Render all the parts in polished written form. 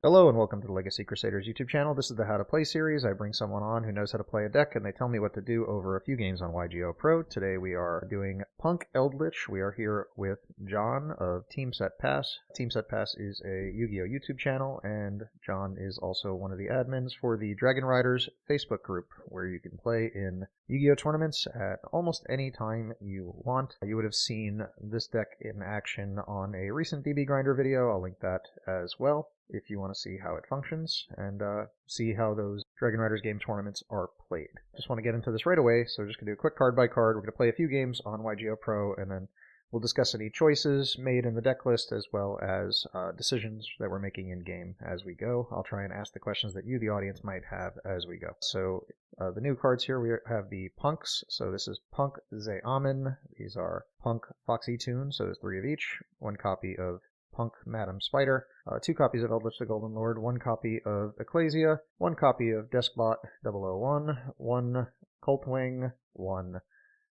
Hello and welcome to the Legacy Crusaders YouTube channel. This is the How to Play series. I bring someone on who knows how to play a deck and they tell me what to do over a few games on Yugioh Pro. Today we are doing Punk Eldlich. We are here with John of TeamSetPass. TeamSetPass is a Yu-Gi-Oh YouTube channel, and John is also one of the admins for the Dragon Riders Facebook group, where you can play in Yu-Gi-Oh tournaments at almost any time you want. You would have seen this deck in action on a recent DB Grinder video. I'll link that as well if you want to see how it functions and see how those Dragon Riders game tournaments are played. Just want to get into this right away, so we're just going to do a quick card by card. We're going to play a few games on Yugioh Pro, and then we'll discuss any choices made in the deck list as well as decisions that we're making in-game as we go. I'll try and ask the questions that you, the audience, might have as we go. So the new cards here, we have the Punks. So this is Punk Zeamin. These are Punk Foxy Toon, so there's 3 of each. 1 copy of Punk Madam Spider, 2 copies of Eldlich the Golden Lord, 1 copy of Ecclesia, 1 copy of Deskbot 001, 1 Cultwing, 1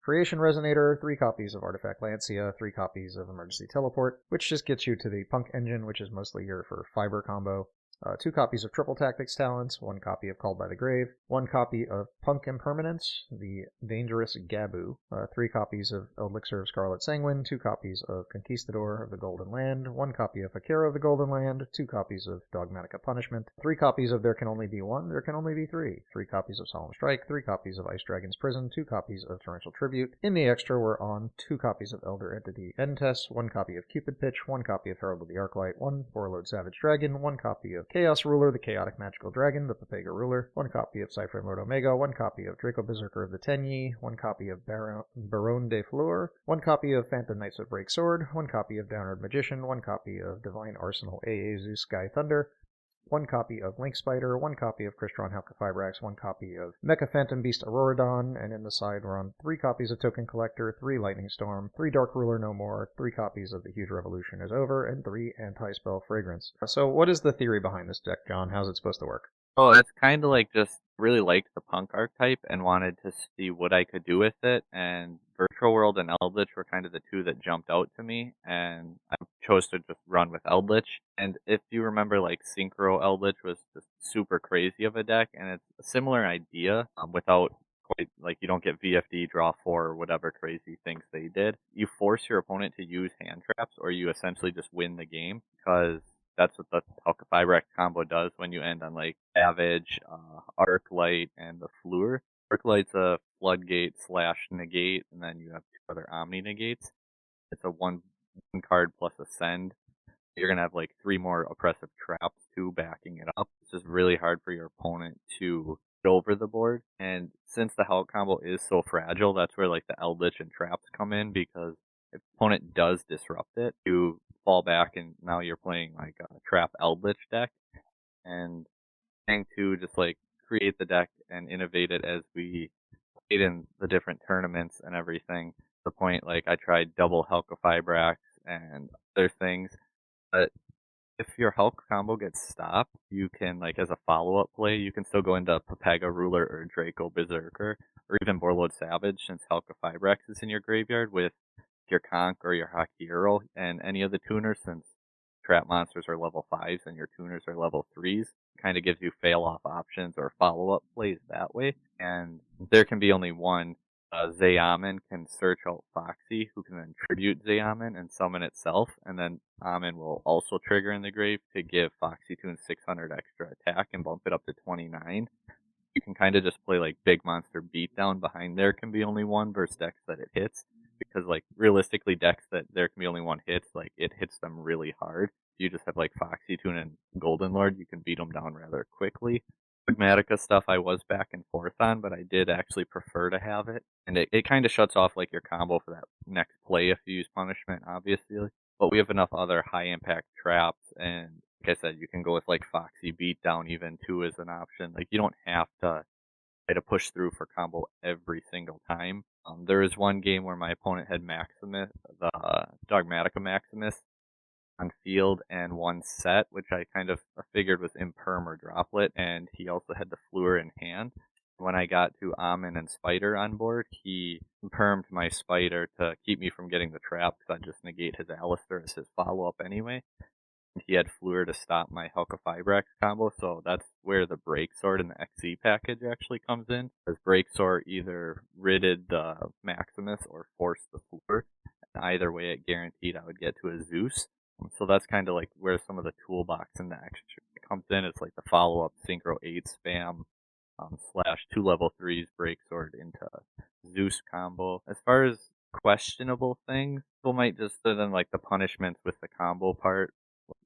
Creation Resonator, 3 copies of Artifact Lancia, 3 copies of Emergency Teleport, which just gets you to the Punk engine, which is mostly here for fiber combo. 2 copies of Triple Tactics Talents, 1 copy of Called by the Grave, 1 copy of Punk Impermanence, the Dangerous Gabu, 3 copies of Elixir of Scarlet Sanguine, 2 copies of Conquistador of the Golden Land, 1 copy of Akira of the Golden Land, 2 copies of Dogmatica Punishment, 3 copies of There Can Only Be One, There Can Only Be Three, 3 copies of Solemn Strike, 3 copies of Ice Dragon's Prison, 2 copies of Torrential Tribute. In the extra, we're on 2 copies of Elder Entity Entess, 1 copy of Cupid Pitch, 1 copy of Herald of the Arclight, 1 Four-Load Savage Dragon, 1 copy of Chaos Ruler, the Chaotic Magical Dragon, the Papega Ruler, 1 copy of Cypher Lord Omega, 1 copy of Draco Berserker of the Tenyi, 1 copy of Baron de Fleur, 1 copy of Phantom Knights of Break Sword, 1 copy of Downward Magician, 1 copy of Divine Arsenal AA Zeus Sky Thunder, 1 copy of Link Spider, 1 copy of Crystron Halka-Fibrax, 1 copy of Mecha Phantom Beast Auroradon, and in the side we're on 3 copies of Token Collector, 3 Lightning Storm, 3 Dark Ruler No More, 3 copies of The Huge Revolution Is Over, and 3 Anti-Spell Fragrance. So what is the theory behind this deck, John? How's it supposed to work? Oh, it's kind of like just really liked the punk archetype and wanted to see what I could do with it. And Virtual World and Eldritch were kind of the 2 that jumped out to me, and I chose to just run with Eldritch. And if you remember, like Synchro Eldritch was just super crazy of a deck, and it's a similar idea without quite like you don't get VFD, draw 4, or whatever crazy things they did. You force your opponent to use hand traps, or you essentially just win the game because that's what the Halka-Fibrax combo does when you end on like Savage, Arclight, and the Fleur. Arclight's a Floodgate / Negate, and then you have 2 other Omni Negates. It's a one card plus a Send. You're gonna have like 3 more Oppressive Traps too backing it up. It's just really hard for your opponent to get over the board. And since the Hulk combo is so fragile, that's where like the Eldritch and Traps come in, because if the opponent does disrupt it, you fall back and now you're playing like a Trap Eldritch deck. And trying to just like create the deck and innovate it as we played in the different tournaments and everything. To the point like I tried double Halka-Fibrax and other things. But if your Hulk combo gets stopped, you can, like, as a follow-up play, you can still go into Papega Ruler or Draco Berserker, or even Borlord Savage, since Halka-Fibrax is in your graveyard with your Conk or your Hakiro and any of the tuners, since trap monsters are level 5s and your tuners are level 3s. Kind of gives you fail-off options or follow-up plays that way. And there can be only one. Zeamin can search out Foxy, who can then tribute Zeamin and summon itself, and then Amin will also trigger in the grave to give Foxy Toon 600 extra attack and bump it up to 29. You can kind of just play like Big Monster Beatdown behind there can be only one versus decks that it hits, because like realistically decks that there can be only one hits, like it hits them really hard. You just have like Foxy Toon and Golden Lord, you can beat them down rather quickly. Pragmatica stuff I was back and forth on, but I did actually prefer to have it. And it kind of shuts off like your combo for that next play if you use punishment, obviously. But we have enough other high impact traps, and like I said, you can go with like Foxy Beatdown even too as an option. Like you don't have to try to push through for combo every single time. There was one game where my opponent had Maximus, the Dogmatica Maximus, on field and 1 set, which I kind of figured was Imperm or Droplet, and he also had the Fleur in hand. When I got to Amin and Spider on board, he Impermed my Spider to keep me from getting the trap, because I just negate his Alistair as his follow-up anyway. He had Fleur to stop my Helka Fibrax combo, so that's where the Break Sword and the XE package actually comes in. Because Break Sword either ridded the Maximus or forced the Fleur. And either way, it guaranteed I would get to a Zeus. So that's kind of like where some of the toolbox and the extra comes in. It's like the follow-up Synchro 8 spam / 2 level 3s Break Sword into Zeus combo. As far as questionable things, people might just, other than like the punishments with the combo part,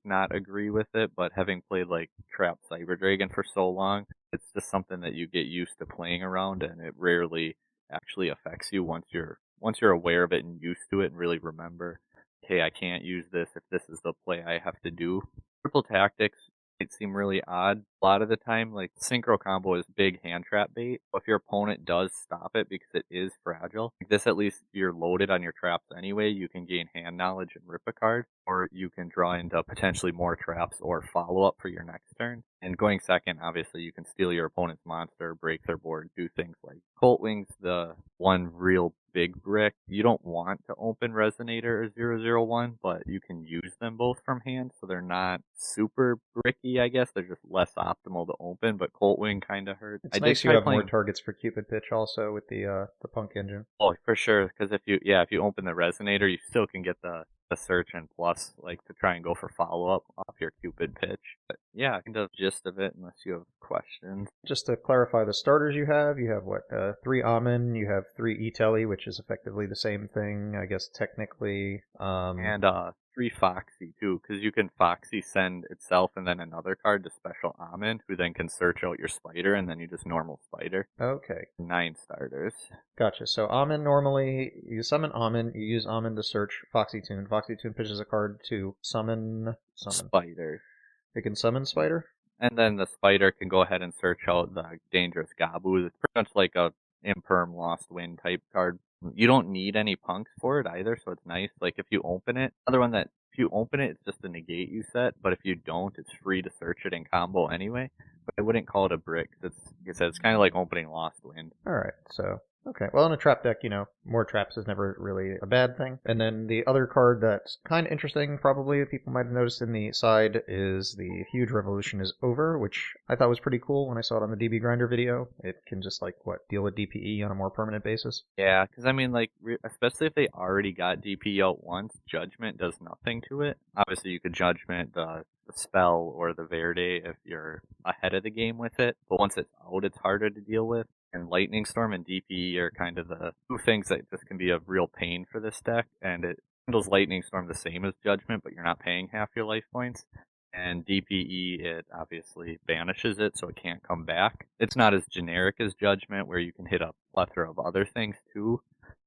not agree with it, but having played like Trap Cyber Dragon for so long, it's just something that you get used to playing around, and it rarely actually affects you once you're aware of it and used to it and really remember, hey, I can't use this if this is the play I have to do. Triple tactics might seem really odd a lot of the time. Like synchro combo is big hand trap bait. If your opponent does stop it because it is fragile, like this, at least you're loaded on your traps anyway, you can gain hand knowledge and rip a card, or you can draw into potentially more traps or follow up for your next turn. And going second, obviously you can steal your opponent's monster, break their board, do things like Colt Wings, the one real big brick. You don't want to open Resonator or 001, but you can use them both from hand, so they're not super bricky, I guess. They're just less optimal to open, but Colt Wing kind of hurt. It's nice you have more targets for Cupid Pitch also with the Punk engine. Oh, for sure, because if you open the Resonator, you still can get the search and plus, like, to try and go for follow-up off your Cupid Pitch. But yeah, kind of gist of it, unless you have questions. Just to clarify the starters you have what, 3 Amen, you have 3 E-Telly, which is effectively the same thing, I guess, technically. And 3 Foxy, too, because you can Foxy send itself and then another card to Special Amen, who then can search out your Spider, and then you just normal Spider. Okay. 9 starters. Gotcha. So Amen, normally, you summon Amen, you use Amen to search Foxy Tune. Foxy Tune pitches a card to summon. Spider. It can summon Spider? And then the Spider can go ahead and search out the Dangerous Gabu. It's pretty much like a Imperm Lost Wind type card. You don't need any punks for it either, so it's nice. Like if you open it, another one that if you open it, it's just a negate you set, but if you don't, it's free to search it in combo anyway. But I wouldn't call it a brick. It's, like I said, it's kind of like opening Lost Wind. Alright, so okay, well, in a trap deck, more traps is never really a bad thing. And then the other card that's kind of interesting, probably, people might have noticed in the side, is the Huge Revolution is Over, which I thought was pretty cool when I saw it on the DB Grinder video. It can just, deal with DPE on a more permanent basis. Yeah, because, especially if they already got DPE out once, Judgment does nothing to it. Obviously, you could Judgment the spell or the Verde if you're ahead of the game with it, but once it's out, it's harder to deal with. And Lightning Storm and DPE are kind of the two things that just can be a real pain for this deck, and it handles Lightning Storm the same as Judgment, but you're not paying half your life points. And DPE, it obviously banishes it, so it can't come back. It's not as generic as Judgment, where you can hit a plethora of other things too,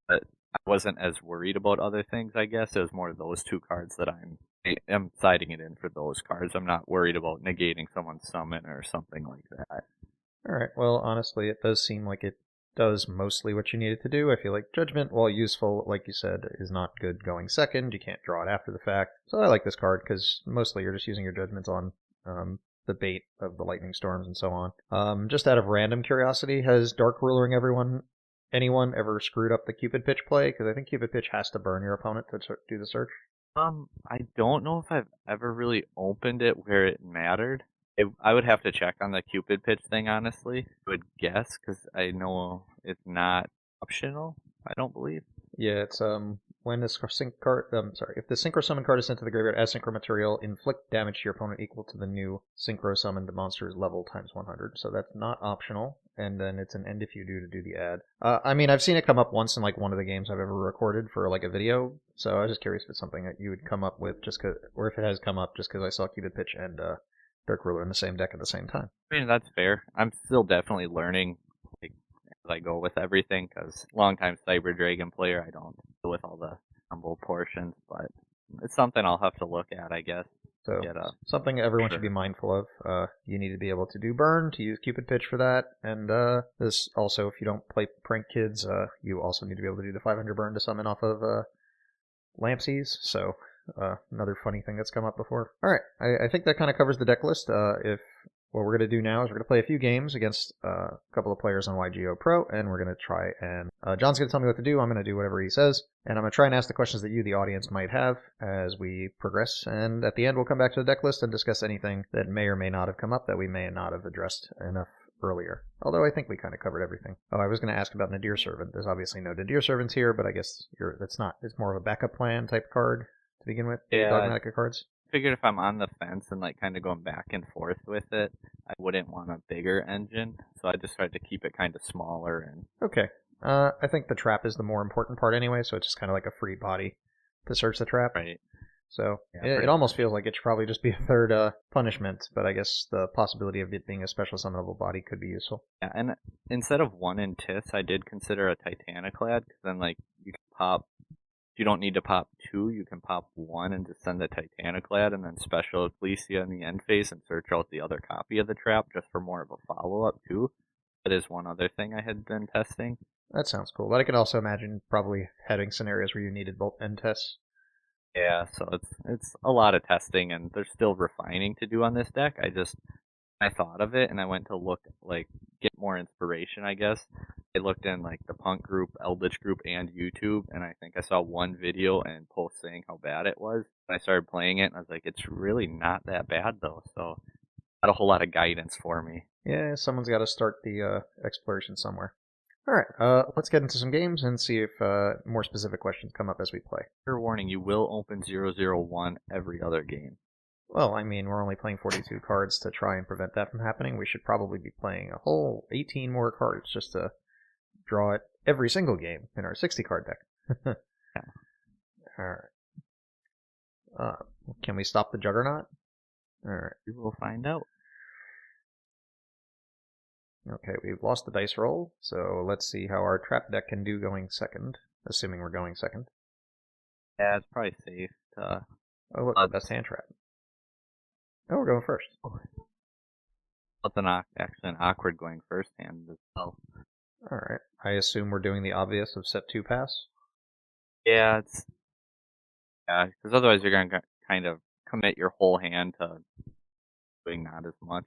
but I wasn't as worried about other things, I guess. It was more those two cards that I am siding it in for those cards. I'm not worried about negating someone's summon or something like that. Alright, well, honestly, it does seem like it does mostly what you need it to do. I feel like Judgment, while useful, like you said, is not good going second. You can't draw it after the fact. So I like this card, because mostly you're just using your Judgments on the bait of the Lightning Storms and so on. Just out of random curiosity, has Dark Rulering anyone ever screwed up the Cupid Pitch play? Because I think Cupid Pitch has to burn your opponent to do the search. I don't know if I've ever really opened it where it mattered. I would have to check on the Cupid Pitch thing, honestly. I would guess, because I know it's not optional, I don't believe. Yeah, it's when this if the Synchro Summon card is sent to the graveyard as Synchro material, inflict damage to your opponent equal to the new Synchro Summoned monster's level times 100. So that's not optional, and then it's an end if you do to do the add. I've seen it come up once in one of the games I've ever recorded for a video, so I was just curious if it's something that you would come up with or if it has come up just because I saw Cupid Pitch and Dark Ruler in the same deck at the same time. That's fair. I'm still definitely learning as I go with everything, because longtime Cyber Dragon player, I don't deal with all the combo portions, but it's something I'll have to look at, I guess. So, something everyone should be mindful of. You need to be able to do burn, to use Cupid Pitch for that, and this also, if you don't play Prank Kids, you also need to be able to do the 500 burn to summon off of Lampsies, so another funny thing that's come up before. Alright, I think that kind of covers the deck list. If what we're going to do now is we're going to play a few games against a couple of players on Yugioh Pro, and we're going to try and... John's going to tell me what to do, I'm going to do whatever he says, and I'm going to try and ask the questions that you, the audience, might have as we progress, and at the end we'll come back to the deck list and discuss anything that may or may not have come up that we may not have addressed enough earlier. Although I think we kind of covered everything. Oh, I was going to ask about Nadir Servant. There's obviously no Nadir Servants here, but I guess it's more of a backup plan type card to begin with. Yeah. Dogmatica cards. Figured if I'm on the fence and like kind of going back and forth with it, I wouldn't want a bigger engine, so I just tried to keep it kind of smaller. And okay, I think the trap is the more important part anyway, so it's just kind of like a free body to search the trap. Right. So yeah, it almost feels like it should probably just be a third punishment, but I guess the possibility of it being a special summonable body could be useful. Yeah, and instead of one in Tis, I did consider a Titaniclad, because then like you can pop. You don't need to pop 2, you can pop 1 and just send the Titaniclad and then special Ecclesia in the end phase and search out the other copy of the trap just for more of a follow-up too. That is one other thing I had been testing. That sounds cool, but I can also imagine probably having scenarios where you needed both end tests. Yeah, so it's a lot of testing and there's still refining to do on this deck. I thought of it and I went to look, like, get more inspiration, I guess. I looked in, like, the Punk group, Eldlich group, and YouTube, and I think I saw one video and post saying how bad it was. And I started playing it and I was like, it's really not that bad, though, so not a whole lot of guidance for me. Yeah, someone's got to start the exploration somewhere. Alright, let's get into some games and see if more specific questions come up as we play. Fair warning, you will open 001 every other game. Well, I mean, we're only playing 42 cards to try and prevent that from happening. We should probably be playing a whole 18 more cards just to draw it every single game in our 60-card deck. Yeah. Alright. Can we stop the Juggernaut? Alright. We will find out. Okay, we've lost the dice roll, so let's see how our trap deck can do going second, assuming we're going second. Yeah, it's probably safe to... Oh, look, the best hand trap. Oh, we're going first. That's actually an awkward going first hand as well. Alright. I assume we're doing the obvious of set 2 pass? Yeah, because otherwise you're going to kind of commit your whole hand to doing not as much.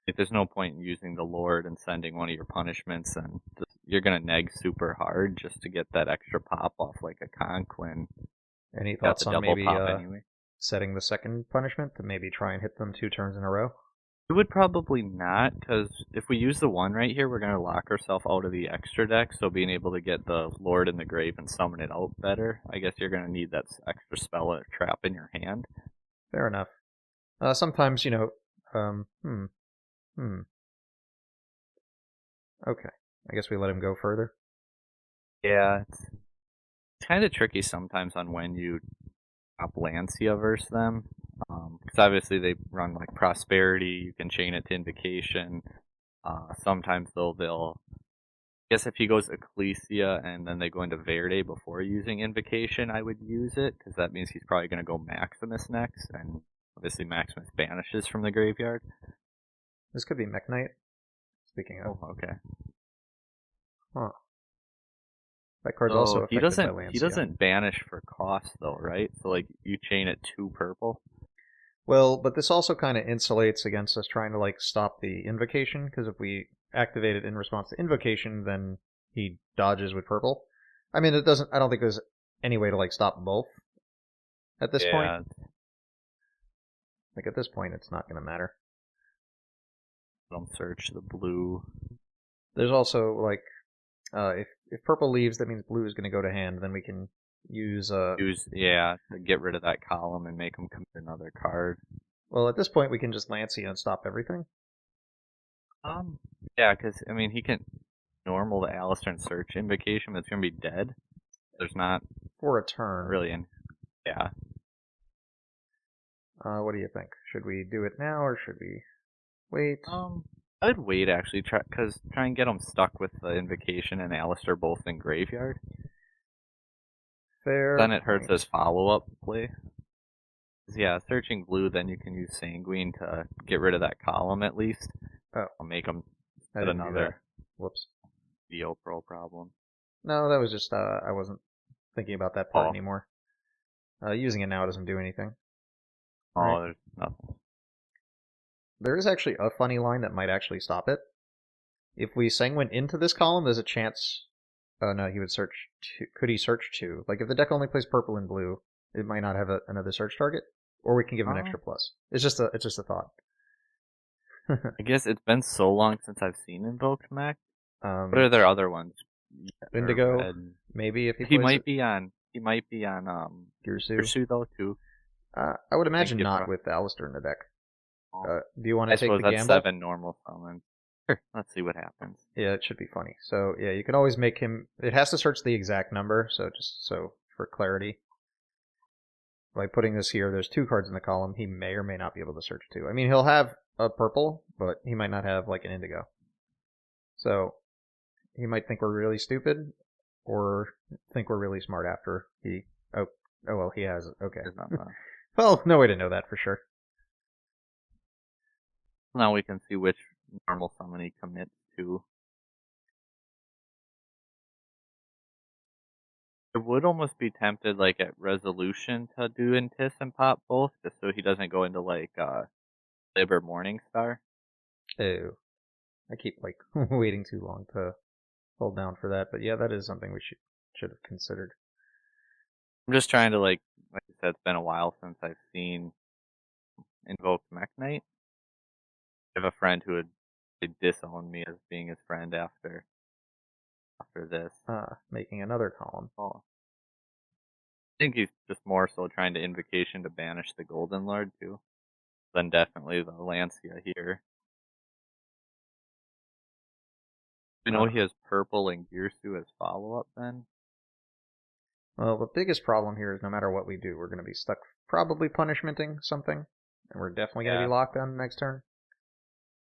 If there's no point in using the Lord and sending one of your punishments, and you're going to neg super hard just to get that extra pop off like a conch when... Any thoughts on maybe setting the second punishment to maybe try and hit them 2 turns in a row? We would probably not, because if we use the 1 right here, we're going to lock ourselves out of the extra deck, so being able to get the Lord in the grave and summon it out better, I guess you're going to need that extra spell or trap in your hand. Fair enough. Sometimes, Okay. I guess we let him go further. Yeah, it's kind of tricky sometimes on when you drop Lancia versus them. Because obviously they run like Prosperity, you can chain it to Invocation. Sometimes they'll... I guess if he goes Ecclesia and then they go into Verde before using Invocation, I would use it, because that means he's probably going to go Maximus next, and obviously Maximus banishes from the graveyard. This could be Mech Knight. Speaking of. Oh, okay. Huh. That card's also affected by Lancia. He doesn't banish for cost, though, right? So, like, you chain it 2 purple? Well, but this also kind of insulates against us trying to, like, stop the Invocation, because if we activate it in response to Invocation, then he dodges with purple. I mean, I don't think there's any way to, like, stop both at this point. Like, at this point, it's not going to matter. Don't search the blue. There's also, like, if purple leaves, that means blue is going to go to hand, then we can use to get rid of that column and make him commit another card. Well, at this point, we can just Lancia and stop everything. Yeah, because, I mean, he can normal the Alistair and search Invocation, but it's going to be dead. There's not... For a turn. Really, yeah. What do you think? Should we do it now, or should we wait? I'd wait, actually, try and get him stuck with the Invocation and Alistair both in Graveyard. Fair. Then it hurts his follow-up play. Yeah, searching blue, then you can use Sanguine to get rid of that column at least. Oh. I'll make him get another Whoops. Pro problem. No, that was just, I wasn't thinking about that part anymore. Using it now doesn't do anything. Oh, right. There's nothing. There is actually a funny line that might actually stop it. If we Sanguine into this column, there's a chance... Oh no, he would search two. Could he search two? Like, if the deck only plays purple and blue, it might not have another search target. Or we can give him an extra plus. It's just a thought. I guess it's been so long since I've seen Invoked Mech. What are their other ones? Indigo, maybe if he might be on Girsu though too. I would imagine not with Alistair in the deck. Do you want to take the gamble? 7 normal summon. Sure, let's see what happens. Yeah, it should be funny. So yeah, you can always make him. It has to search the exact number. So just for clarity, by putting this here, there's 2 cards in the column. He may or may not be able to search 2. I mean, he'll have a purple, but he might not have like an indigo. So he might think we're really stupid, or think we're really smart after he. Oh well, he has it. Okay. Well, no way to know that for sure. Now we can see which normal summon he commits to. I would almost be tempted, like, at Resolution to do Intis and pop both, just so he doesn't go into, like, Lib or Morningstar. Oh. I keep, like, waiting too long to hold down for that, but yeah, that is something we should have considered. I'm just trying to, like I said, it's been a while since I've seen Invoked Mech Knight. I have a friend who would disown me as being his friend after this. Making another column. Oh. I think he's just more so trying to Invocation to banish the Golden Lord too. Then definitely the Lancia here. We know he has purple and Girsu as follow-up then. Well, the biggest problem here is no matter what we do, we're going to be stuck probably punishmenting something, and we're definitely going to be locked on next turn.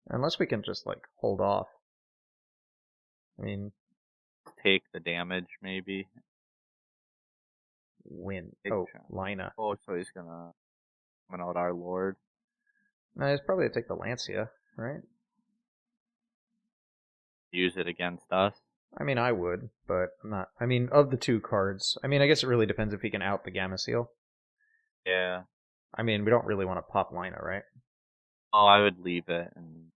Unless we can just, like, hold off. I mean... Take the damage, maybe. Win. Oh, Lina. Oh, so he's gonna win out our Lord. No, he's probably gonna take the Lancia, right? Use it against us? I mean, I would, but I'm not. I mean, of the 2 cards, I mean, I guess it really depends if he can out the Gamma Seal. Yeah. I mean, we don't really want to pop Lina, right? Oh, I would leave it, and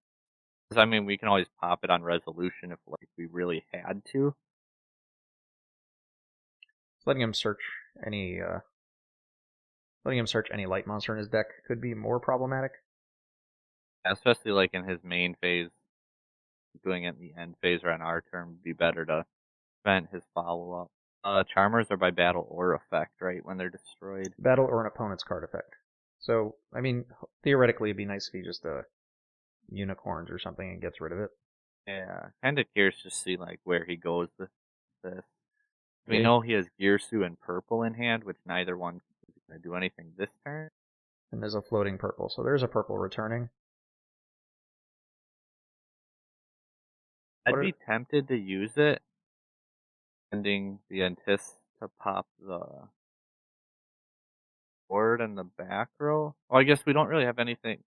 because I mean, we can always pop it on Resolution if like we really had to. Letting him search any light monster in his deck could be more problematic. Yeah, especially like in his main phase. Doing it in the end phase or on our turn would be better to prevent his follow up. Charmers are by battle or effect, right? When they're destroyed. Battle or an opponent's card effect. So, I mean, theoretically, it'd be nice if he just unicorns or something and gets rid of it. Yeah, kind of curious to see like where he goes with this. We know he has Girsu and purple in hand, which neither one is going to do anything this turn. And there's a floating purple, so there's a purple returning. I'd be tempted to use it, sending the Antis to pop the board in the back row. Well, I guess we don't really have anything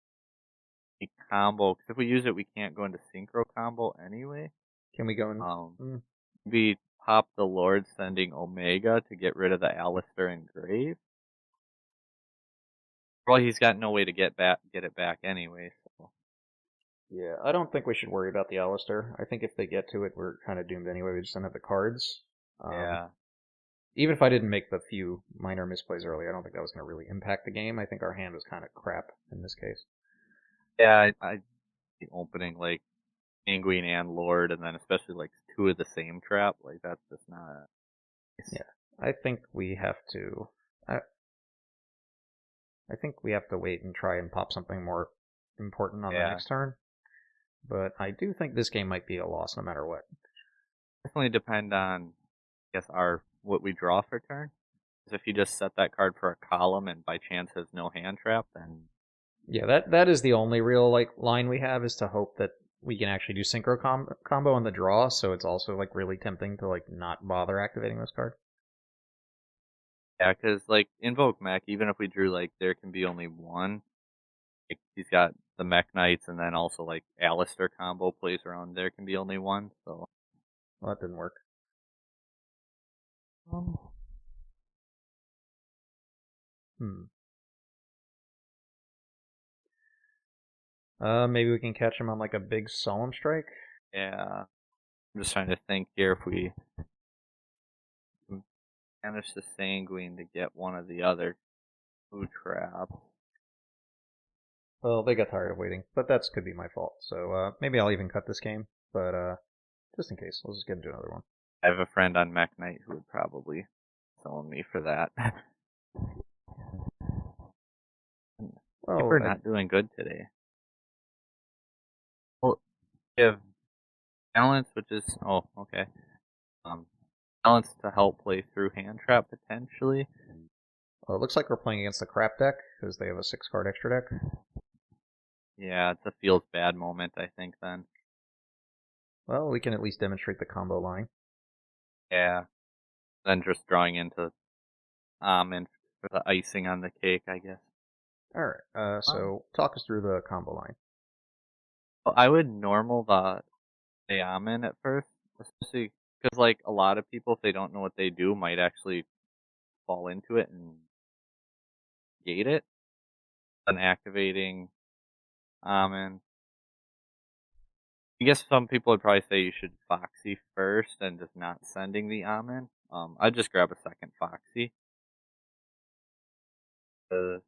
combo, because if we use it, we can't go into synchro combo anyway. Can we go in? We pop the Lord, sending Omega to get rid of the Alistair and Grave. Well, he's got no way to get it back anyway. So. Yeah, I don't think we should worry about the Alistair. I think if they get to it, we're kind of doomed anyway. We just don't have the cards. Yeah. Even if I didn't make the few minor misplays early, I don't think that was going to really impact the game. I think our hand was kind of crap in this case. Yeah, I'd be opening like Penguin and Lord, and then especially like 2 of the same trap. Like that's just not. Yeah, I think we have to. I think we have to wait and try and pop something more important on the next turn. But I do think this game might be a loss no matter what. Definitely depend on, I guess, what we draw for turn. Because if you just set that card for a column and by chance has no hand trap, then... Yeah, that is the only real line we have, is to hope that we can actually do synchro combo on the draw, so it's also really tempting to not bother activating this card. Yeah, because Invoke Mech, even if we drew there can be only one. He's got the Mech Knights, and then also Alistair combo plays around. There can be only one. So, well, that didn't work. Maybe we can catch him on like a big solemn strike. Yeah. I'm just trying to think here if we manage the Sanguine to get one of the other food traps. Well, they got tired of waiting, but that could be my fault. So maybe I'll even cut this game, but just in case, we'll just get into another one. I have a friend on Mech Knight who would probably summon me for that. Well, We're not doing good today. Well, we have balance, which is okay. Balance to help play through hand trap potentially. Well, it looks like we're playing against the crap deck because they have a 6-card extra deck. Yeah, it's a feels bad moment, I think. Then. Well, we can at least demonstrate the combo line. Yeah. Then just drawing into and for the icing on the cake, I guess. All right. So talk us through the combo line. Well, I would normal the Amen at first, especially because like a lot of people, if they don't know what they do, might actually fall into it and gate it. Then activating Amen. I guess some people would probably say you should Foxy first and just not sending the Amen. I'd just grab a second Foxy. There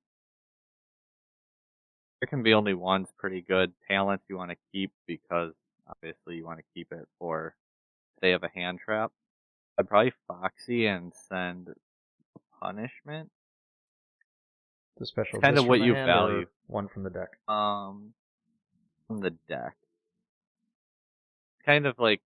can be only one's pretty good. Talent you want to keep because obviously you want to keep it for if they have a hand trap. I'd probably Foxy and send Punishment. The special It's kind just of from what the you hand value. or one from the deck? From the deck. Kind of like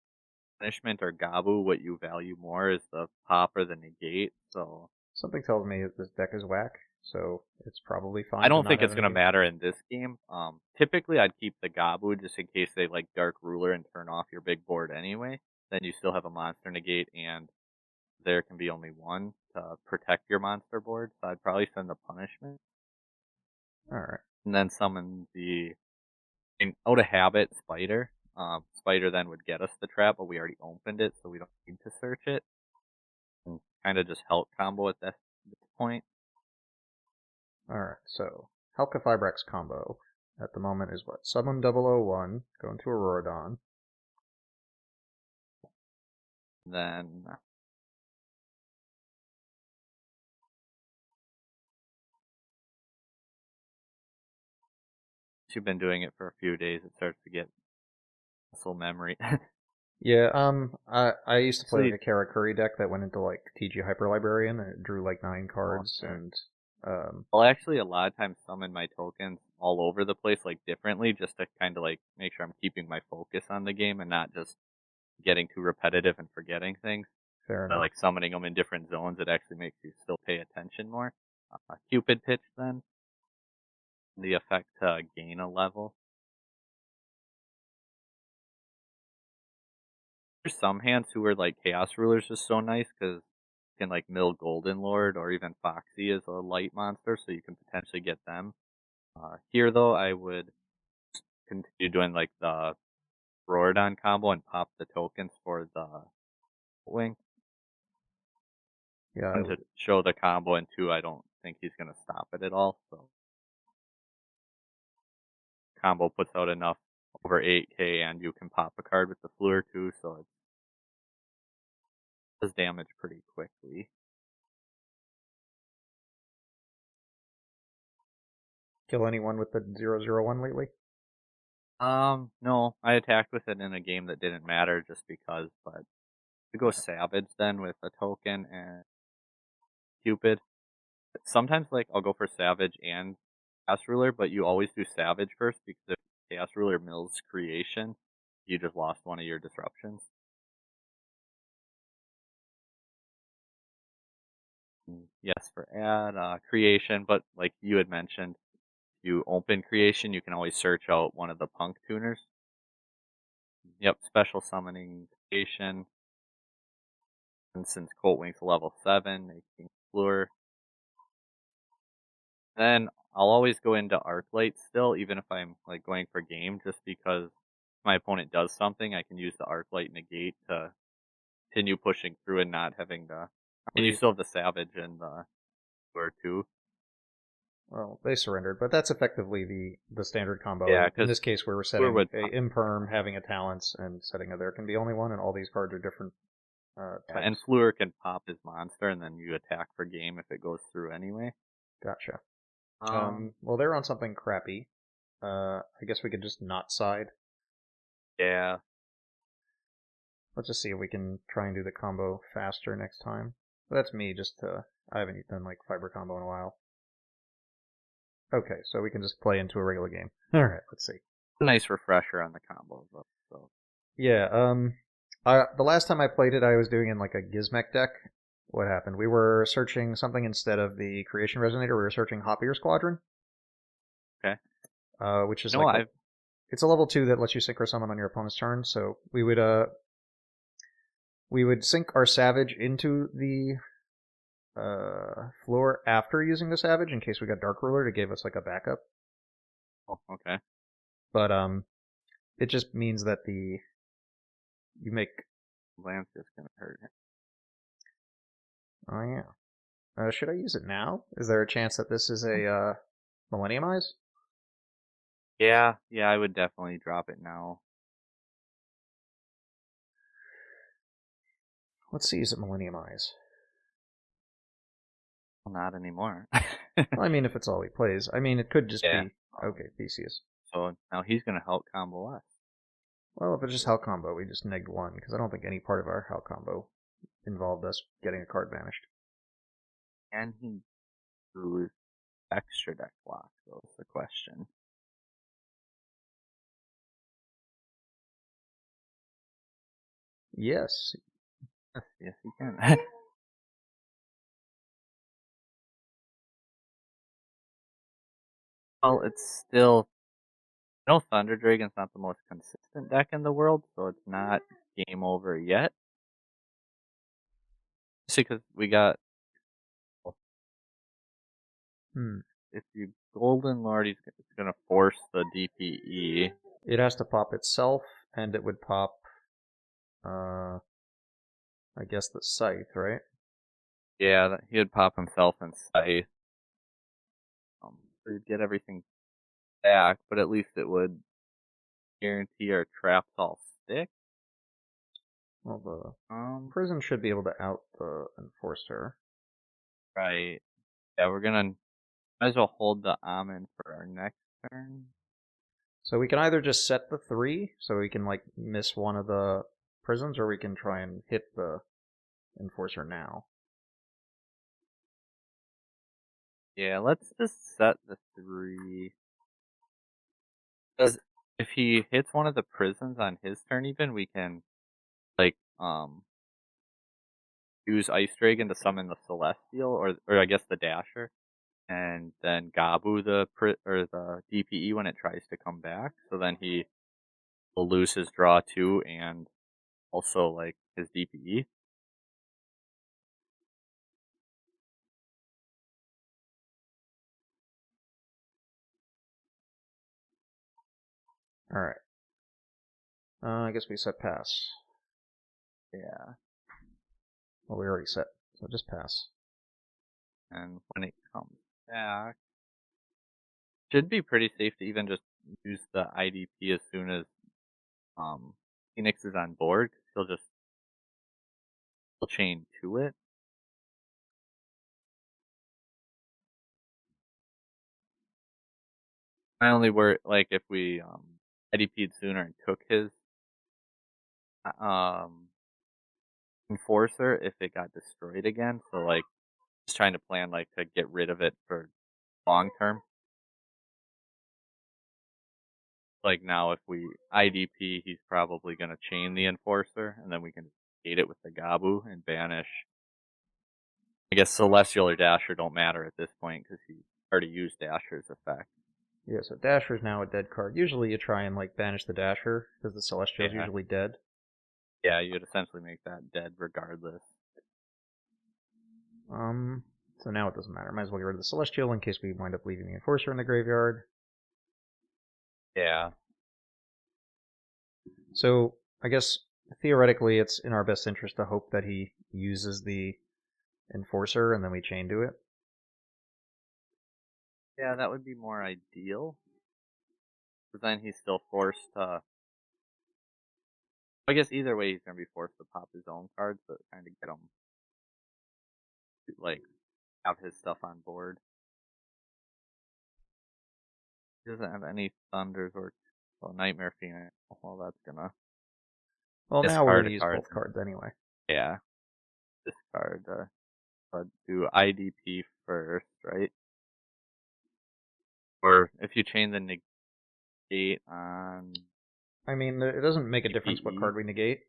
Punishment or Gabu, what you value more is the pop or the negate, so Something tells me that this deck is whack, so it's probably fine. I don't to think not it's have going to any... matter in this game. Typically, I'd keep the Gabu just in case they like Dark Ruler and turn off your big board anyway. Then you still have a monster negate, and there can be only one to protect your monster board. So I'd probably send the Punishment. Alright. And then summon the out of habit Spider. Spider then would get us the trap, but we already opened it, so we don't need to search it. And kind of just help combo at this point. Alright, so Helka Fibrex combo at the moment is what? Summon 001, go into Auroradon. Then you've been doing it for a few days, it starts to get muscle memory. Yeah, I used to play like a Karakuri deck that went into like TG Hyper Librarian and it drew like 9 cards and I'll actually a lot of times summon my tokens all over the place, like differently, just to kind of like make sure I'm keeping my focus on the game and not just getting too repetitive and forgetting things. fair By enough. like summoning them in different zones, it actually makes you still pay attention more. Cupid pitch then, the effect to gain a level. There's some hands who are like Chaos Rulers just so nice because you can like mill Golden Lord or even Foxy as a light monster, so you can potentially get them. Here though, I would continue doing like the Rorodon combo and pop the tokens for the wing. Yeah, And to show the combo, and two, I don't think he's gonna stop it at all. So combo puts out enough over 8k, and you can pop a card with the Fleur too, so it does damage pretty quickly. kill anyone with the 001 lately? No, I attacked with it in a game that didn't matter just because, but to go Savage then with a token and Cupid. Sometimes like I'll go for Savage and Chaos Ruler, but you always do Savage first because if Chaos Ruler mills creation, you just lost one of your disruptions. Yes, for add creation, but like you had mentioned, you open creation, you can always search out one of the Punk tuners. Yep, special summoning creation. And since Colt Wink's level 7, making Lure. Then I'll always go into Arclight still, even if I'm like going for game, just because if my opponent does something, I can use the Arclight negate to continue pushing through and not having the. I mean, you still have the Savage and the Lure too. Well, they surrendered, but that's effectively the standard combo. Yeah, in this case, where we're setting Fleur would a imperm, having a talents, and setting a there can be only one, and all these cards are different types. and Fleur can pop his monster, and then you attack for game if it goes through anyway. Gotcha. Well, they're on something crappy. I guess we could just not side. Yeah. Let's just see if we can try and do the combo faster next time. That's me, I haven't done like fiber combo in a while. Okay, so we can just play into a regular game. Alright, let's see. Nice refresher on the combos. So. Yeah, the last time I played it, I was doing in like a Gizmek deck. What happened? We were searching something instead of the Creation Resonator. We were searching Hopier Squadron. Okay. Which is it's a level 2 that lets you synchro summon on your opponent's turn. So we would sink our Savage into the floor after using the Savage in case we got Dark Ruler to give us like a backup. Oh, okay. But it just means that you make Lance is gonna hurt him. Oh yeah. Should I use it now? Is there a chance that this is a Millenniumize? Yeah, I would definitely drop it now. Let's see, is it Millenniumize? Well, not anymore. Well, I mean, if it's all he plays. I mean, it could just be... Okay, Theseus. So now he's going to help combo us. Well, if it's just Hell Combo, we just negged 1, because I don't think any part of our Hell Combo involved us getting a card banished. And he drew extra deck block, so is the question. Yes. Yes, he can. Well, it's still... No, Thunder Dragon's not the most consistent deck in the world, so it's not game over yet. See, because we got... If you Golden Lord, he's going to force the DPE. It has to pop itself, and it would pop... I guess the Scythe, right? Yeah, he would pop himself and Scythe. So he'd get everything back, but at least it would guarantee our traps all stick. Well, the prison should be able to out the Enforcer. Right. Yeah, we're gonna might as well hold the Amen for our next turn. So we can either just set the 3, so we can like miss one of the prisons, or we can try and hit the Enforcer now. Yeah, let's just set the 3. Because if he hits one of the prisons on his turn even, we can like use Ice Dragon to summon the Celestial, or I guess the Dasher, and then Gabu the DPE when it tries to come back. So then he will lose his draw too, and also like his DPE. Alright. I guess we set pass. Yeah. Well, we already set, so just pass. And when it comes back, should be pretty safe to even just use the IDP as soon as Phoenix is on board. He'll just chain to it. I only worry like if we IDP'd sooner and took his Enforcer if it got destroyed again. So like just trying to plan like to get rid of it for long term. Like now if we IDP, he's probably gonna chain the Enforcer, and then we can gate it with the Gabu and banish. I guess Celestial or Dasher don't matter at this point because he already used Dasher's effect. Yeah, so Dasher's now a dead card. Usually you try and like banish the Dasher, because the Celestial's usually dead. Yeah, you'd essentially make that dead regardless. So now it doesn't matter. Might as well get rid of the Celestial in case we wind up leaving the Enforcer in the graveyard. Yeah. So, I guess, theoretically, it's in our best interest to hope that he uses the Enforcer and then we chain to it. Yeah, that would be more ideal. But then he's still forced to. I guess either way, he's gonna be forced to pop his own cards to kind of get him to, like, have his stuff on board. He doesn't have any thunders or Nightmare Phoenix. Well, that's gonna Well, now we're discard gonna a use card. both cards anyway. Yeah, discard. But do IDP first, right? Or if you chain the negate on I mean, it doesn't make a difference what DPE. card we negate.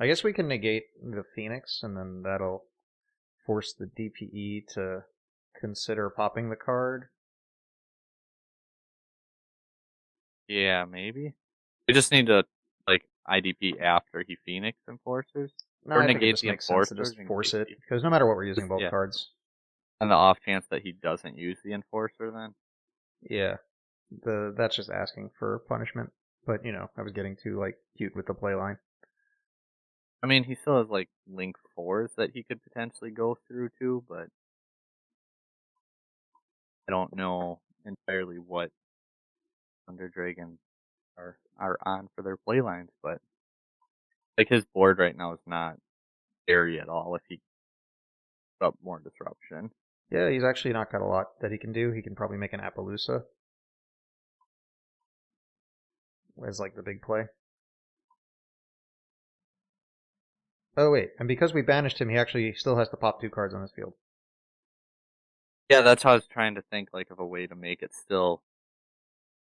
I guess we can negate the Phoenix, and then that'll force the DPE to consider popping the card. Yeah, maybe. We just need to like IDP after he Phoenix enforcers. No, Or I think it negate just the makes sense to enforcers just in force case it, he, because no matter what, we're using both yeah. cards. On the off chance that he doesn't use the enforcer then. Yeah, that's just asking for punishment. But, I was getting too, cute with the playline. I mean, he still has like link 4s that he could potentially go through too, but I don't know entirely what Thunder Dragon are on for their playlines, but like his board right now is not scary at all if he puts up more disruption. Yeah, he's actually not got a lot that he can do. He can probably make an Appaloosa as, the big play. Oh, wait, and because we banished him, he actually still has to pop 2 cards on his field. Yeah, that's how I was trying to think like of a way to make it still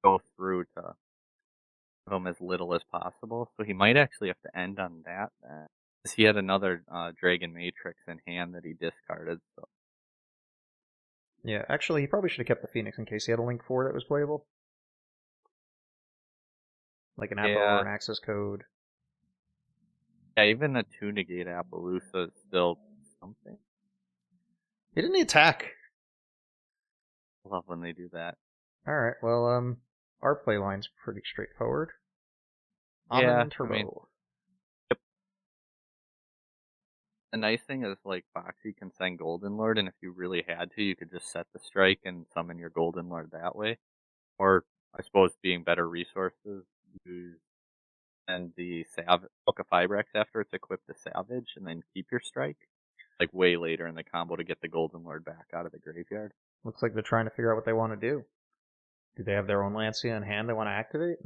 go through to give him as little as possible. So he might actually have to end on that then. Because he had another Dragon Matrix in hand that he discarded. So Yeah, actually, he probably should have kept the Phoenix in case he had a Link 4 that was playable. Like an Appo or an access code. yeah, even a 2 negate Appaloosa is still something. He didn't attack. I love when they do that. Alright, well, our playline's pretty straightforward. Yeah, Amen Turbo. I mean, yep. The nice thing is, like, Foxy can send Golden Lord, and if you really had to, you could just set the strike and summon your Golden Lord that way. Or, I suppose, being better resources, use and the Book of Fibrex after it's equipped to Savage, and then keep your strike. Like, way later in the combo to get the Golden Lord back out of the graveyard. Looks like they're trying to figure out what they want to do. Do they have their own Lancia in hand they want to activate?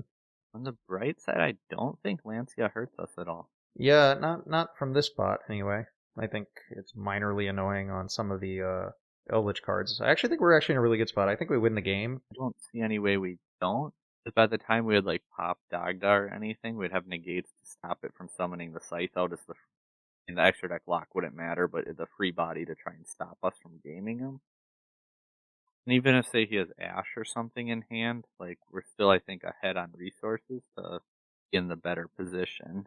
On the bright side, I don't think Lancia hurts us at all. Yeah, not from this spot, anyway. I think it's minorly annoying on some of the Eldlich cards. I actually think we're actually in a really good spot. I think we win the game. I don't see any way we don't. Because by the time we would like pop Dagda or anything, we'd have negates to stop it from summoning the Scythe out as in the extra deck lock wouldn't matter, but the free body to try and stop us from gaming him. And even if say he has Ash or something in hand, like we're still I think ahead on resources to be in the better position.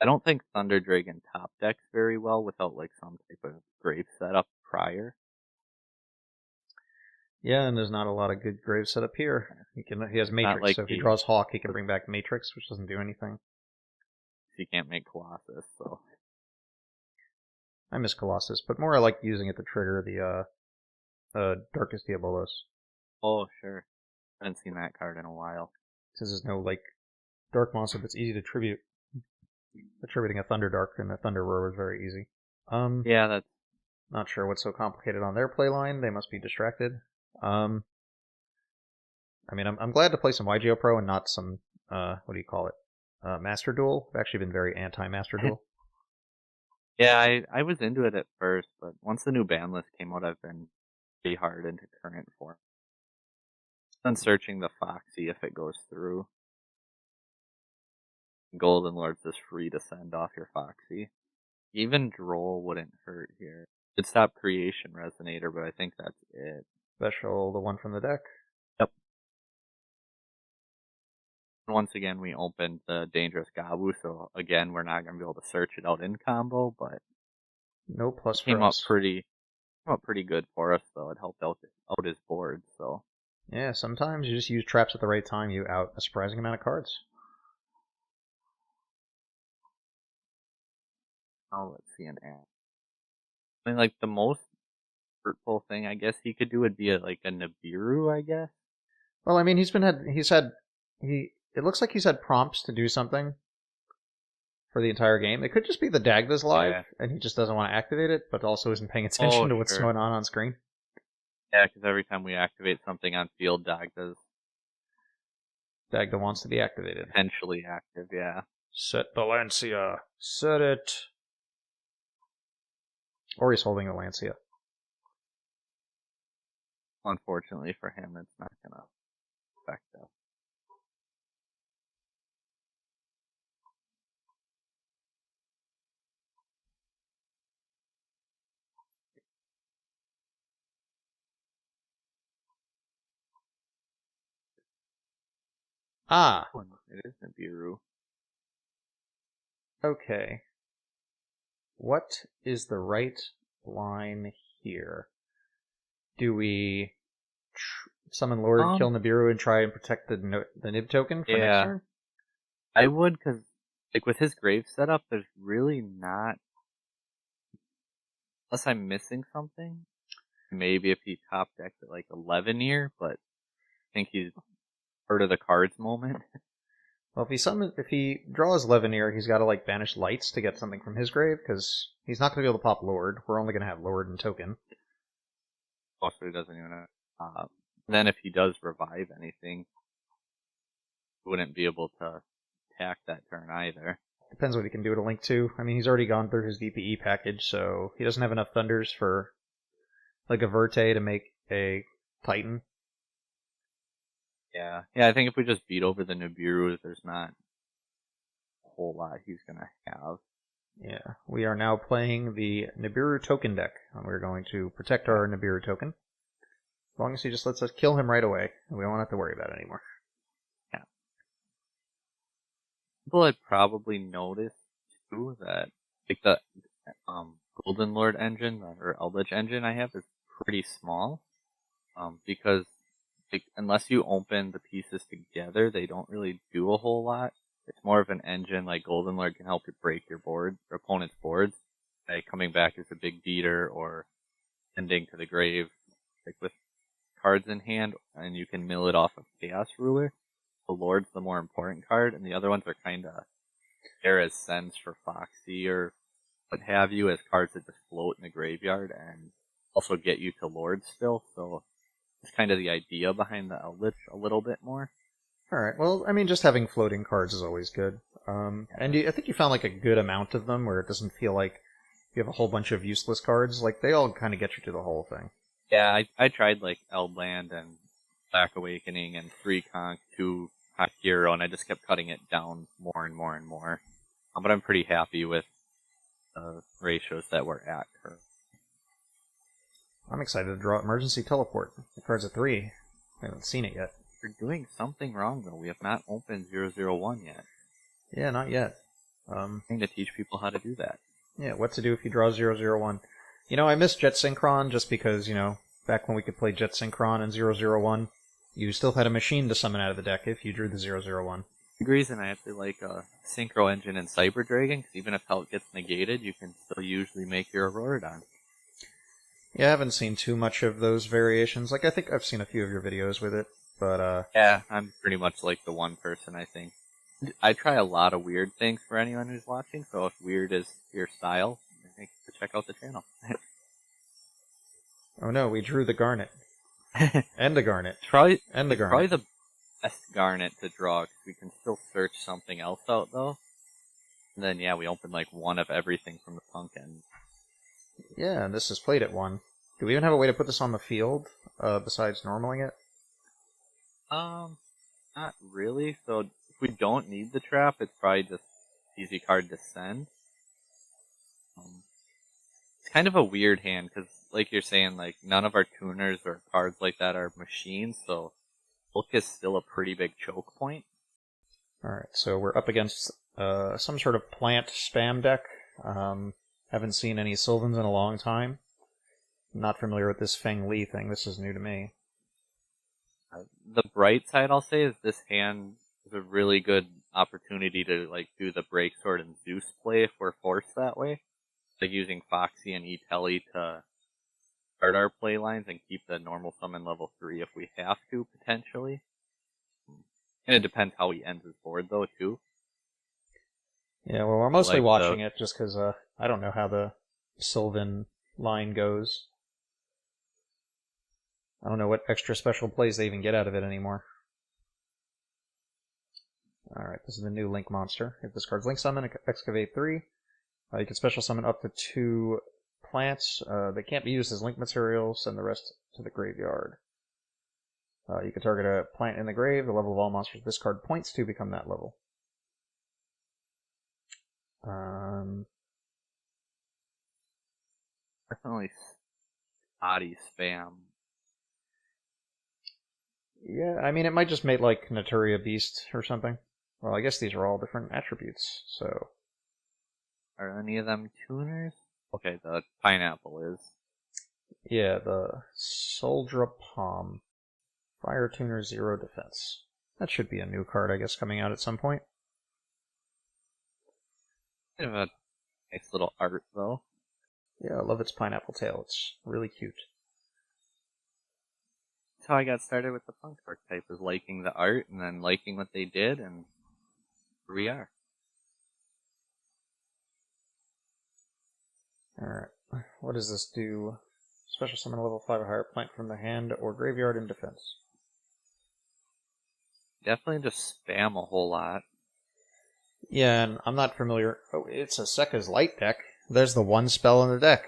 I don't think Thunder Dragon top decks very well without like some type of grave setup prior. Yeah, and there's not a lot of good grave setup here. He has Matrix, like so if he draws Hawk, he can bring back Matrix, which doesn't do anything. He can't make Colossus, so I miss Colossus, but more I like using it to trigger the Darkest Diabolos. oh sure. I haven't seen that card in a while. Since there's no dark monster that's easy to tribute. Attributing a Thunderdark and a Thunder Roar was very easy. Yeah, that's not sure what's so complicated on their playline. They must be distracted. I mean, I'm glad to play some Yugioh Pro and not some what do you call it? Master Duel. I've actually been very anti-Master Duel. yeah, I was into it at first, but once the new ban list came out, I've been pretty hard into current form. I'm searching the Foxy if it goes through. Golden Lord's just free to send off your Foxy. Even Droll wouldn't hurt here. It'd stop Creation Resonator, but I think that's it. Special, the one from the deck. Yep. Once again, we opened the Dangerous Gabu, so again, we're not going to be able to search it out in combo, but no plus it came for up us. pretty good for us, though. It helped out his board, so. Yeah, sometimes you just use traps at the right time, you out a surprising amount of cards. Oh, let's see an ad. I mean, like, the most hurtful thing I guess he could do would be like a Nibiru, I guess. Well, I mean, it looks like he's had prompts to do something for the entire game. It could just be the Dagda's live, Yeah. and he just doesn't want to activate it, but also isn't paying attention to what's Sure. going on screen. Yeah, because every time we activate something on field, Dagda Dagda wants to be activated. potentially active, yeah. Set the Lancia. Set it. Or he's holding a Lancia. Unfortunately for him, it's not going to affect us. Ah, It is Nibiru. okay. What is the right line here? Do we summon Lord, kill Nibiru, and try and protect the Nib token for next turn? I would, because like with his grave setup, there's really not, unless I'm missing something. Maybe if he top decked at like 11 year, but I think he's part of the cards moment. Well, if he draws Leveneer, he's got to like banish lights to get something from his grave, because he's not going to be able to pop Lord. We're only going to have Lord and token. Also, he doesn't even. Then if he does revive anything, he wouldn't be able to attack that turn either. Depends what he can do to Link 2. I mean, he's already gone through his DPE package, so he doesn't have enough Thunders for like a Verte to make a Titan. Yeah, I think if we just beat over the Nibiru, there's not a whole lot he's gonna have. Yeah, we are now playing the Nibiru token deck, and we're going to protect our Nibiru token. As long as he just lets us kill him right away, we don't have to worry about it anymore. Yeah. People had probably noticed too that like the Golden Lord engine or Eldlich engine I have is pretty small. Because like unless you open the pieces together, they don't really do a whole lot. It's more of an engine. Like Golden Lord can help you break your opponent's boards by coming back as a big beater or ending to the grave, like with cards in hand, and you can mill it off of Chaos Ruler. The Lord's the more important card, and the other ones are kind of there as sends for Foxy or what have you, as cards that just float in the graveyard and also get you to Lord still. So it's kind of the idea behind the Eldlich a little bit more. Alright, well, I mean, just having floating cards is always good. And I think you found like a good amount of them where it doesn't feel like you have a whole bunch of useless cards. Like, they all kind of get you to the whole thing. Yeah, I tried like Eldland and Black Awakening and 3 Conk, 2 Hot Hero, and I just kept cutting it down more and more and more. But I'm pretty happy with the ratios that we're at currently. I'm excited to draw Emergency Teleport. The card's a 3. I haven't seen it yet. We're doing something wrong, though. We have not opened 001 yet. Yeah, not yet. Trying to teach people how to do that. Yeah, what to do if you draw 001. You know, I miss Jet Synchron just because, you know, back when we could play Jet Synchron and 001, you still had a machine to summon out of the deck if you drew the 001. The reason I actually like Synchro Engine and Cyber Dragon, because even if health gets negated, you can still usually make your Auroradon. Yeah, I haven't seen too much of those variations. Like, I think I've seen a few of your videos with it, but yeah, I'm pretty much like the one person, I think. I try a lot of weird things for anyone who's watching, so if weird is your style, I think you should check out the channel. Oh no, we drew the Garnet. And the Garnet. Probably the best Garnet to draw, because we can still search something else out, though. And then, yeah, we open like one of everything from the Punk end. Yeah, and this is played at 1. Do we even have a way to put this on the field, besides normaling it? Not really. So if we don't need the trap, it's probably just easy card to send. It's kind of a weird hand, because like you're saying, like none of our tuners or cards like that are machines, so Hulk is still a pretty big choke point. Alright, so we're up against some sort of plant spam deck. Haven't seen any Sylvans in a long time. Not familiar with this Feng Li thing. This is new to me. The bright side, I'll say, is this hand is a really good opportunity to like do the Break Sword and Zeus play if we're forced that way. Like using Foxy and E-Telly to start our play lines and keep the normal summon level 3 if we have to, potentially. And it depends how he ends his board, though, too. Yeah, well, we're mostly Like watching it just because I don't know how the Sylvan line goes. I don't know what extra special plays they even get out of it anymore. Alright, this is the new Link monster. If this card's Link Summon, Excavate 3. You can special summon up to 2 plants. They can't be used as Link material. Send the rest to the graveyard. You can target a plant in the grave. The level of all monsters this card points to become that level. Definitely body spam. Yeah, I mean, it might just make, like, Naturia Beast or something. Well, I guess these are all different attributes, so... Are any of them tuners? Okay, the pineapple is. Yeah, the Soldra Palm. Fire Tuner 0 defense. That should be a new card, I guess, coming out at some point. Kind of a nice little art, though. Yeah, I love its pineapple tail. It's really cute. That's how I got started with the Punk archetype, is liking the art and then liking what they did, and here we are. Alright, what does this do? Special summon a level 5 or higher plant from the hand or graveyard in defense. Definitely just spam a whole lot. Yeah, and I'm not familiar... Oh, it's a Sekka's Light deck. There's the one spell in the deck.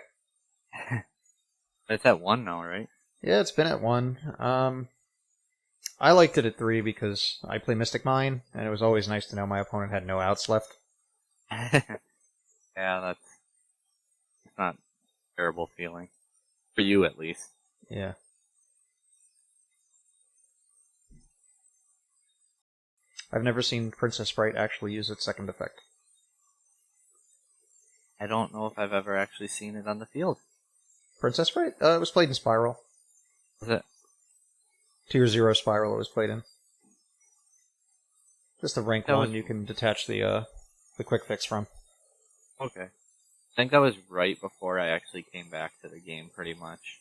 It's at 1 now, right? Yeah, it's been at 1. I liked it at 3 because I play Mystic Mine, and it was always nice to know my opponent had no outs left. Yeah, it's not a terrible feeling. For you, at least. Yeah. I've never seen Princess Sprite actually use its second effect. I don't know if I've ever actually seen it on the field. Princess Sprite? It was played in Spiral. Was it? Tier 0 Spiral it was played in. Just the rank That 1 was... you can detach the quick fix from. Okay. I think that was right before I actually came back to the game, pretty much.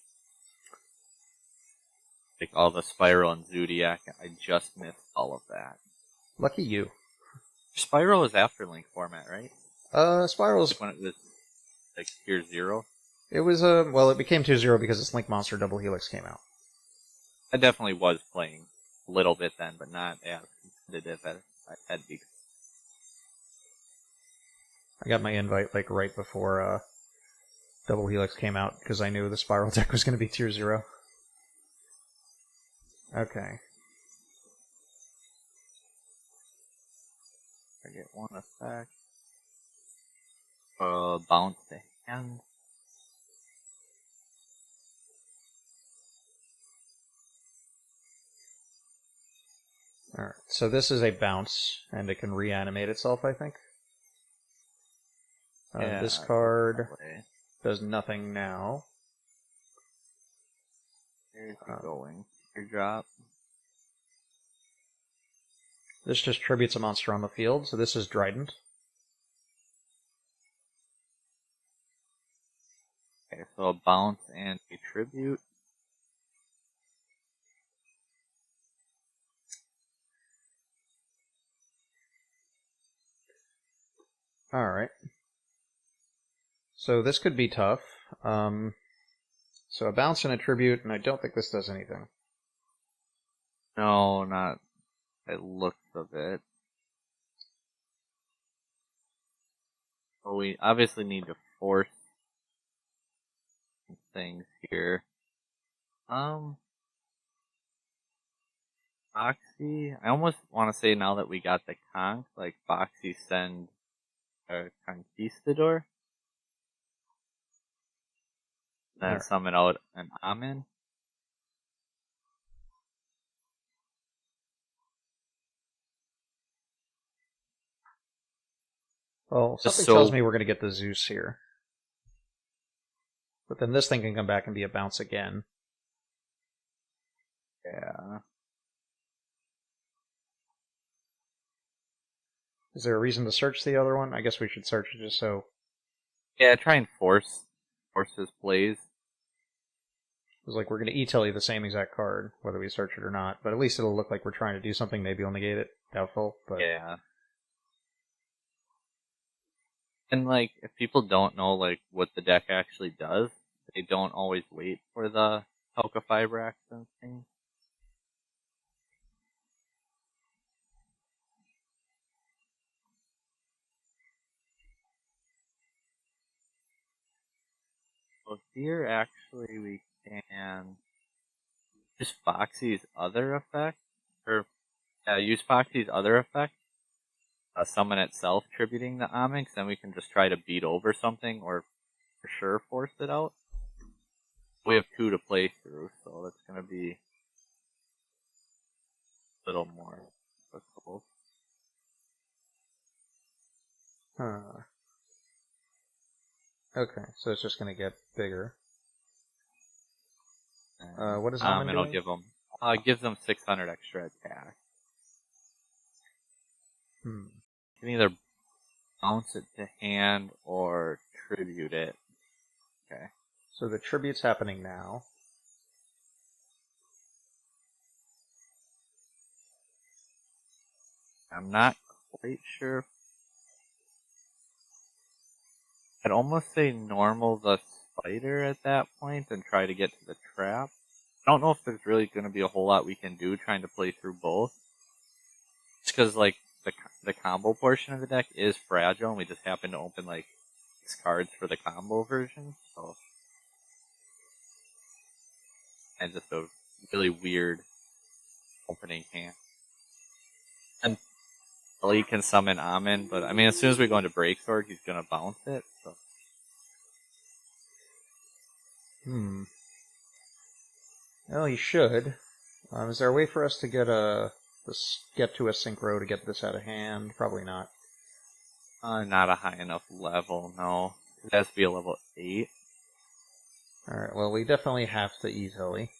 Like all the Spiral and Zodiac, I just missed all of that. Lucky you. Spiral was after Link format, right? Spiral's... Like when it was like tier 0? It was, well, it became tier 0 because its Link Monster Double Helix came out. I definitely was playing a little bit then, but not as competitive as I had become. I got my invite, like, right before, Double Helix came out, because I knew the Spiral deck was going to be tier 0. Okay. I get one effect. Bounce the hand. Alright, so this is a bounce, and it can reanimate itself, I think. Yeah, this card does nothing now. Here's going. Teardrop. This just tributes a monster on the field, so this is Trident. Okay, so a bounce and a tribute. Alright. So this could be tough. So a bounce and a tribute, and I don't think this does anything. No, not it looks of it. Well, we obviously need to force some things here. Foxy, I almost want to say now that we got the conch, like Foxy send a Conquistador. Then summon out an Amin. Well, something tells me we're going to get the Zeus here. But then this thing can come back and be a bounce again. Yeah. Is there a reason to search the other one? I guess we should search it just so... Yeah, try and force his plays. It's like we're going to e-tell you the same exact card, whether we search it or not, but at least it'll look like we're trying to do something. Maybe we'll negate it. Doubtful, but... Yeah. And, like, if people don't know, like, what the deck actually does, they don't always wait for the Helka Fibrax and things. So here, actually, we can use Foxy's other effect, or use Foxy's other effect, summon itself tributing the Omix, then we can just try to beat over something, or for sure force it out. We have 2 to play through, so that's going to be a little more difficult. Okay, so it's just going to get bigger. What does Amin It'll doing? give them, gives them 600 extra attack. You can either bounce it to hand or tribute it. Okay. So the tribute's happening now. I'm not quite sure. I'd almost say normal the spider at that point and try to get to the trap. I don't know if there's really going to be a whole lot we can do trying to play through both. Just because, like, the combo portion of the deck is fragile, and we just happen to open, like, 6 cards for the combo version, so... And just a really weird opening hand. And well, he can summon Amin, but, I mean, as soon as we go into Breaksword, he's going to bounce it, so... Well, he should. Is there a way for us to get to a synchro to get this out of hand? Probably not. Not a high enough level, no. It has to be a level 8. Alright, well, we definitely have to easily.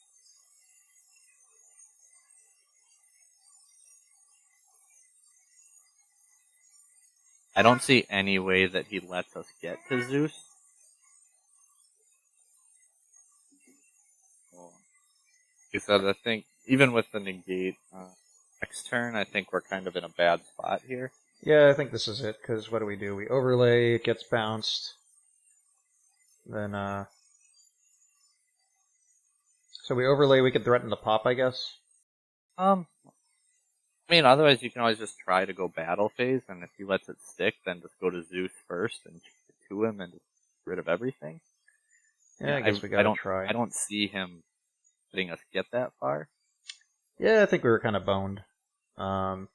I don't see any way that he lets us get to Zeus. Like I said, I think, even with the negate next turn, I think we're kind of in a bad spot here. Yeah, I think this is it, because what do? We overlay, it gets bounced. Then, so we overlay, we could threaten the pop, I guess? I mean, otherwise you can always just try to go battle phase, and if he lets it stick, then just go to Zeus first and get to him and just get rid of everything. Yeah, I guess we gotta try. I don't see him letting us get that far. Yeah, I think we were kind of boned. One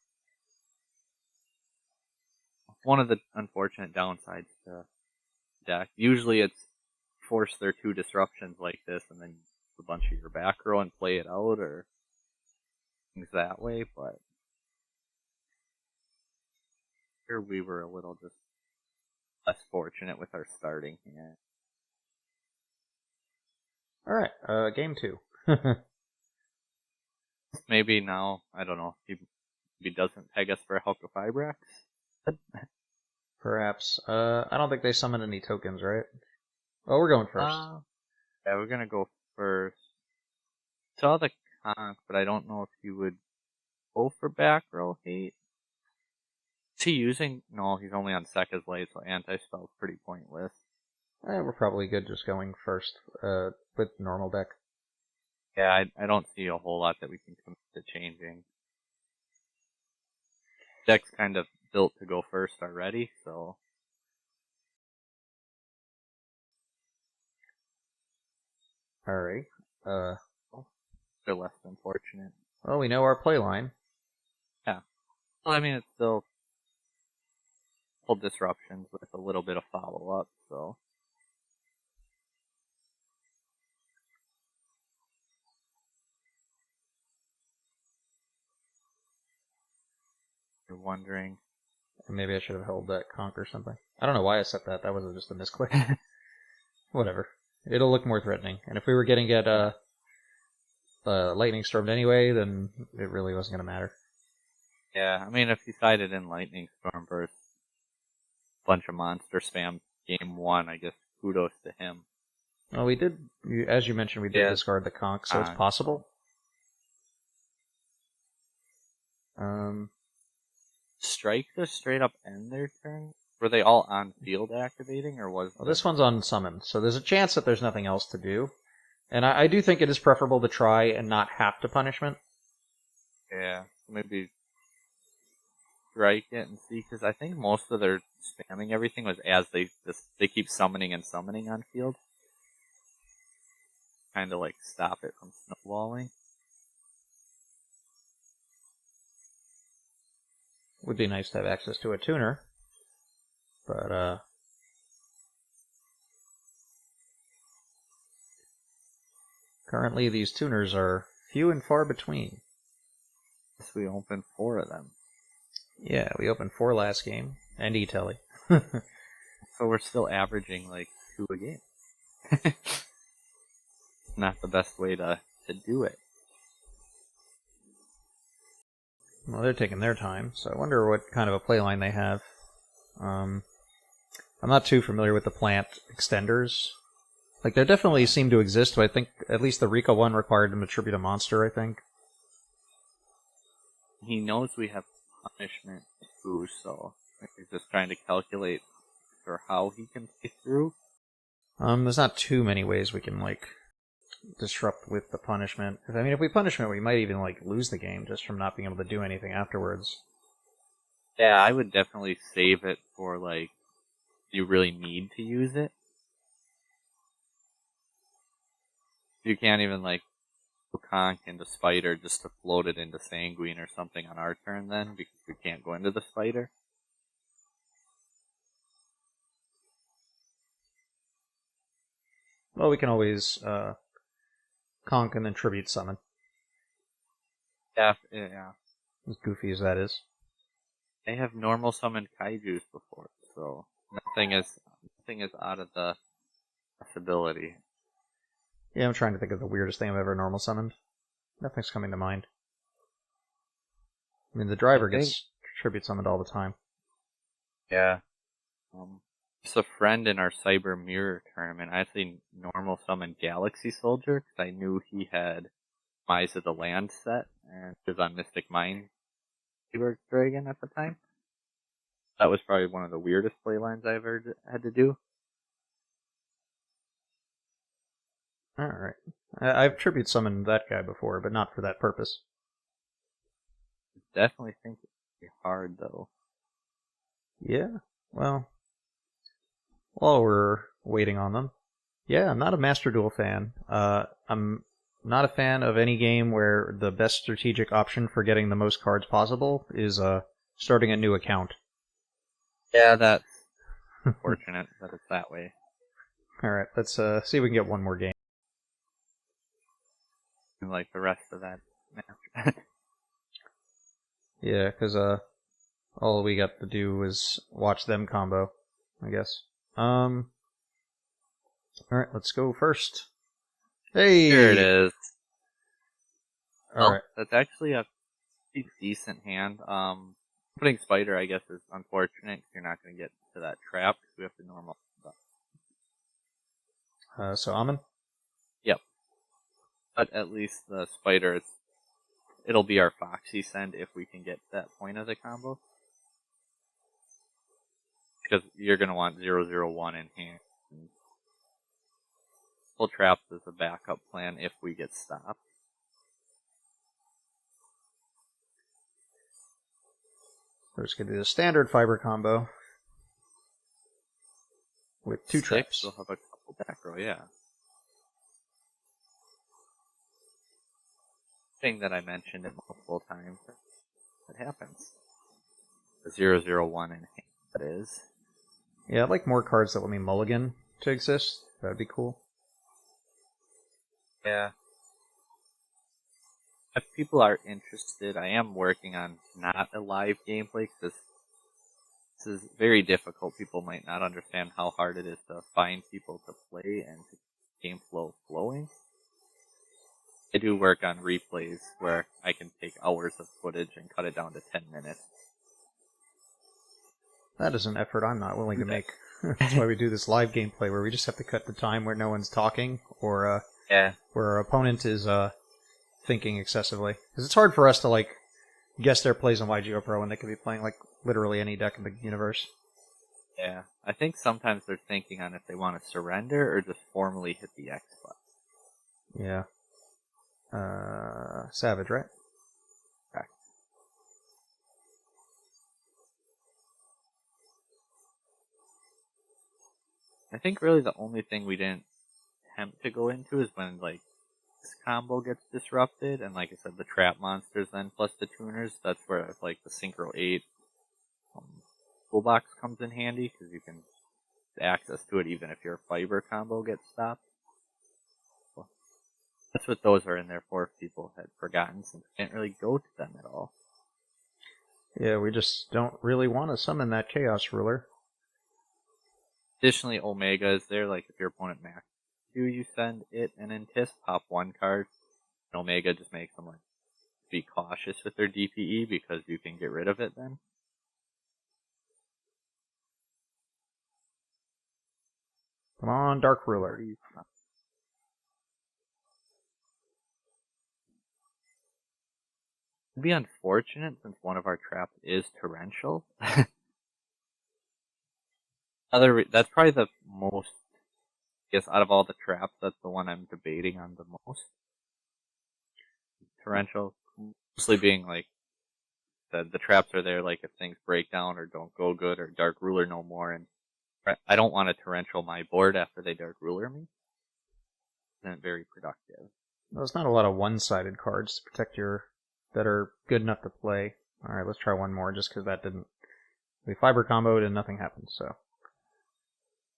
of the unfortunate downsides to deck, usually it's force their 2 disruptions like this and then a bunch of your back row and play it out or things that way, but here we were a little just less fortunate with our starting hand. Alright, game 2. Maybe now, I don't know, if he doesn't peg us for a Helka Fibrax. Perhaps. I don't think they summoned any tokens, right? Oh, we're going first. Yeah, we're gonna go first. Saw the conch, but I don't know if he would go for back row hate. Is he using... No, he's only on Sekka's Light, so anti-spell's pretty pointless. We're probably good just going first with normal deck. Yeah, I don't see a whole lot that we can commit to changing. Deck's kind of built to go first already, so... Alright. They're less than fortunate. Well, we know our play line. Yeah. Well, I mean, it's still full disruptions with a little bit of follow-up, so... You're wondering... Maybe I should have held that conch or something. I don't know why I set that. That was just a misclick. Whatever. It'll look more threatening. And if we were getting at lightning stormed anyway, then it really wasn't going to matter. Yeah, I mean, if he sided in Lightning Storm versus a bunch of monster spam game 1, I guess kudos to him. Well, we did, as you mentioned, we did discard the conch, so it's possible. Strike just straight up end their turn? Were they all on field activating, or was... Well, this one's on summon, so there's a chance that there's nothing else to do. And I do think it is preferable to try and not have to punishment. Yeah, maybe strike it and see, because I think most of their spamming everything was as they keep summoning and summoning on field. Kind of like stop it from snowballing. Would be nice to have access to a tuner, but currently these tuners are few and far between. Yes, we opened 4 of them. Yeah, we opened 4 last game, and E-Telly. So we're still averaging like 2 a game. Not the best way to do it. Well, they're taking their time, so I wonder what kind of a playline they have. I'm not too familiar with the plant extenders. Like, they definitely seem to exist, but I think at least the Rika one required them to tribute a monster, I think. He knows we have punishment too, so he's just trying to calculate for how he can play through. There's not too many ways we can, like, disrupt with the punishment. I mean, if we punishment, we might even, like, lose the game just from not being able to do anything afterwards. Yeah, I would definitely save it for, like, you really need to use it. You can't even, like, conch into Spider just to float it into Sanguine or something on our turn then, because we can't go into the Spider. Well, we can always conch and then tribute summon. Yeah. As goofy as that is. They have normal summoned kaijus before, so nothing is out of the possibility. Yeah, I'm trying to think of the weirdest thing I've ever normal summoned. Nothing's coming to mind. I mean, the driver gets tribute summoned all the time. Yeah. Just a friend in our Cyber Mirror tournament, I actually normal summoned Galaxy Soldier, because I knew he had Mize of the Land set, and he was on Mystic Mine Cyber Dragon at the time. That was probably one of the weirdest playlines I ever had to do. Alright. I've tribute summoned that guy before, but not for that purpose. Definitely think it'd be hard, though. Yeah, well, while we're waiting on them, yeah, I'm not a Master Duel fan. I'm not a fan of any game where the best strategic option for getting the most cards possible is starting a new account. Yeah, that's unfortunate that it's that way. Alright, let's see if we can get one more game. Like the rest of that match. Yeah, because all we got to do was watch them combo, I guess. Alright, let's go first. Hey! Here it is. Alright. That's actually a pretty decent hand. Putting Spider, I guess, is unfortunate, because you're not going to get to that trap, because we have to normal. So Amon? Yep. But at least the Spider, it'll be our Foxy send if we can get to that point of the combo. Because you're going to want 001 in hand. Full traps as a backup plan if we get stopped. We're just going to do the standard fiber combo with 2 traps. We'll have a couple back row, yeah. Thing that I mentioned it multiple times. It happens. The 001 in hand, that is. Yeah, I'd like more cards that let me mulligan to exist. That'd be cool. Yeah. If people are interested, I am working on not a live gameplay, because this is very difficult. People might not understand how hard it is to find people to play and to game flow flowing. I do work on replays where I can take hours of footage and cut it down to 10 minutes. That is an effort I'm not willing to make. That's why we do this live gameplay where we just have to cut the time where no one's talking or Yeah. where our opponent is thinking excessively. Because it's hard for us to like guess their plays on YGO Pro when they could be playing like literally any deck in the universe. Yeah. I think sometimes they're thinking on if they want to surrender or just formally hit the X button. Yeah. Savage, right? Correct. I think really the only thing we didn't attempt to go into is when like this combo gets disrupted, and like I said, the trap monsters then plus the tuners. That's where like the Synchro 8 toolbox comes in handy because you can access to it even if your fiber combo gets stopped. So that's what those are in there for if people had forgotten, since we can't really go to them at all. Yeah, we just don't really want to summon that Chaos Ruler. Additionally, Omega is there, like if your opponent max you send it and then Tisk, pop one card. And Omega just makes them like be cautious with their DPE because you can get rid of it then. Come on, Dark Ruler. It'd be unfortunate since one of our traps is torrential. That's probably the most, I guess, out of all the traps, that's the one I'm debating on the most. Torrential, mostly being like, the traps are there like if things break down or don't go good, or Dark Ruler no more, and I don't want to torrential my board after they Dark Ruler me. Isn't very productive. There's not a lot of one-sided cards to protect that are good enough to play. Alright, let's try one more just because that didn't... We fiber comboed and nothing happened, so...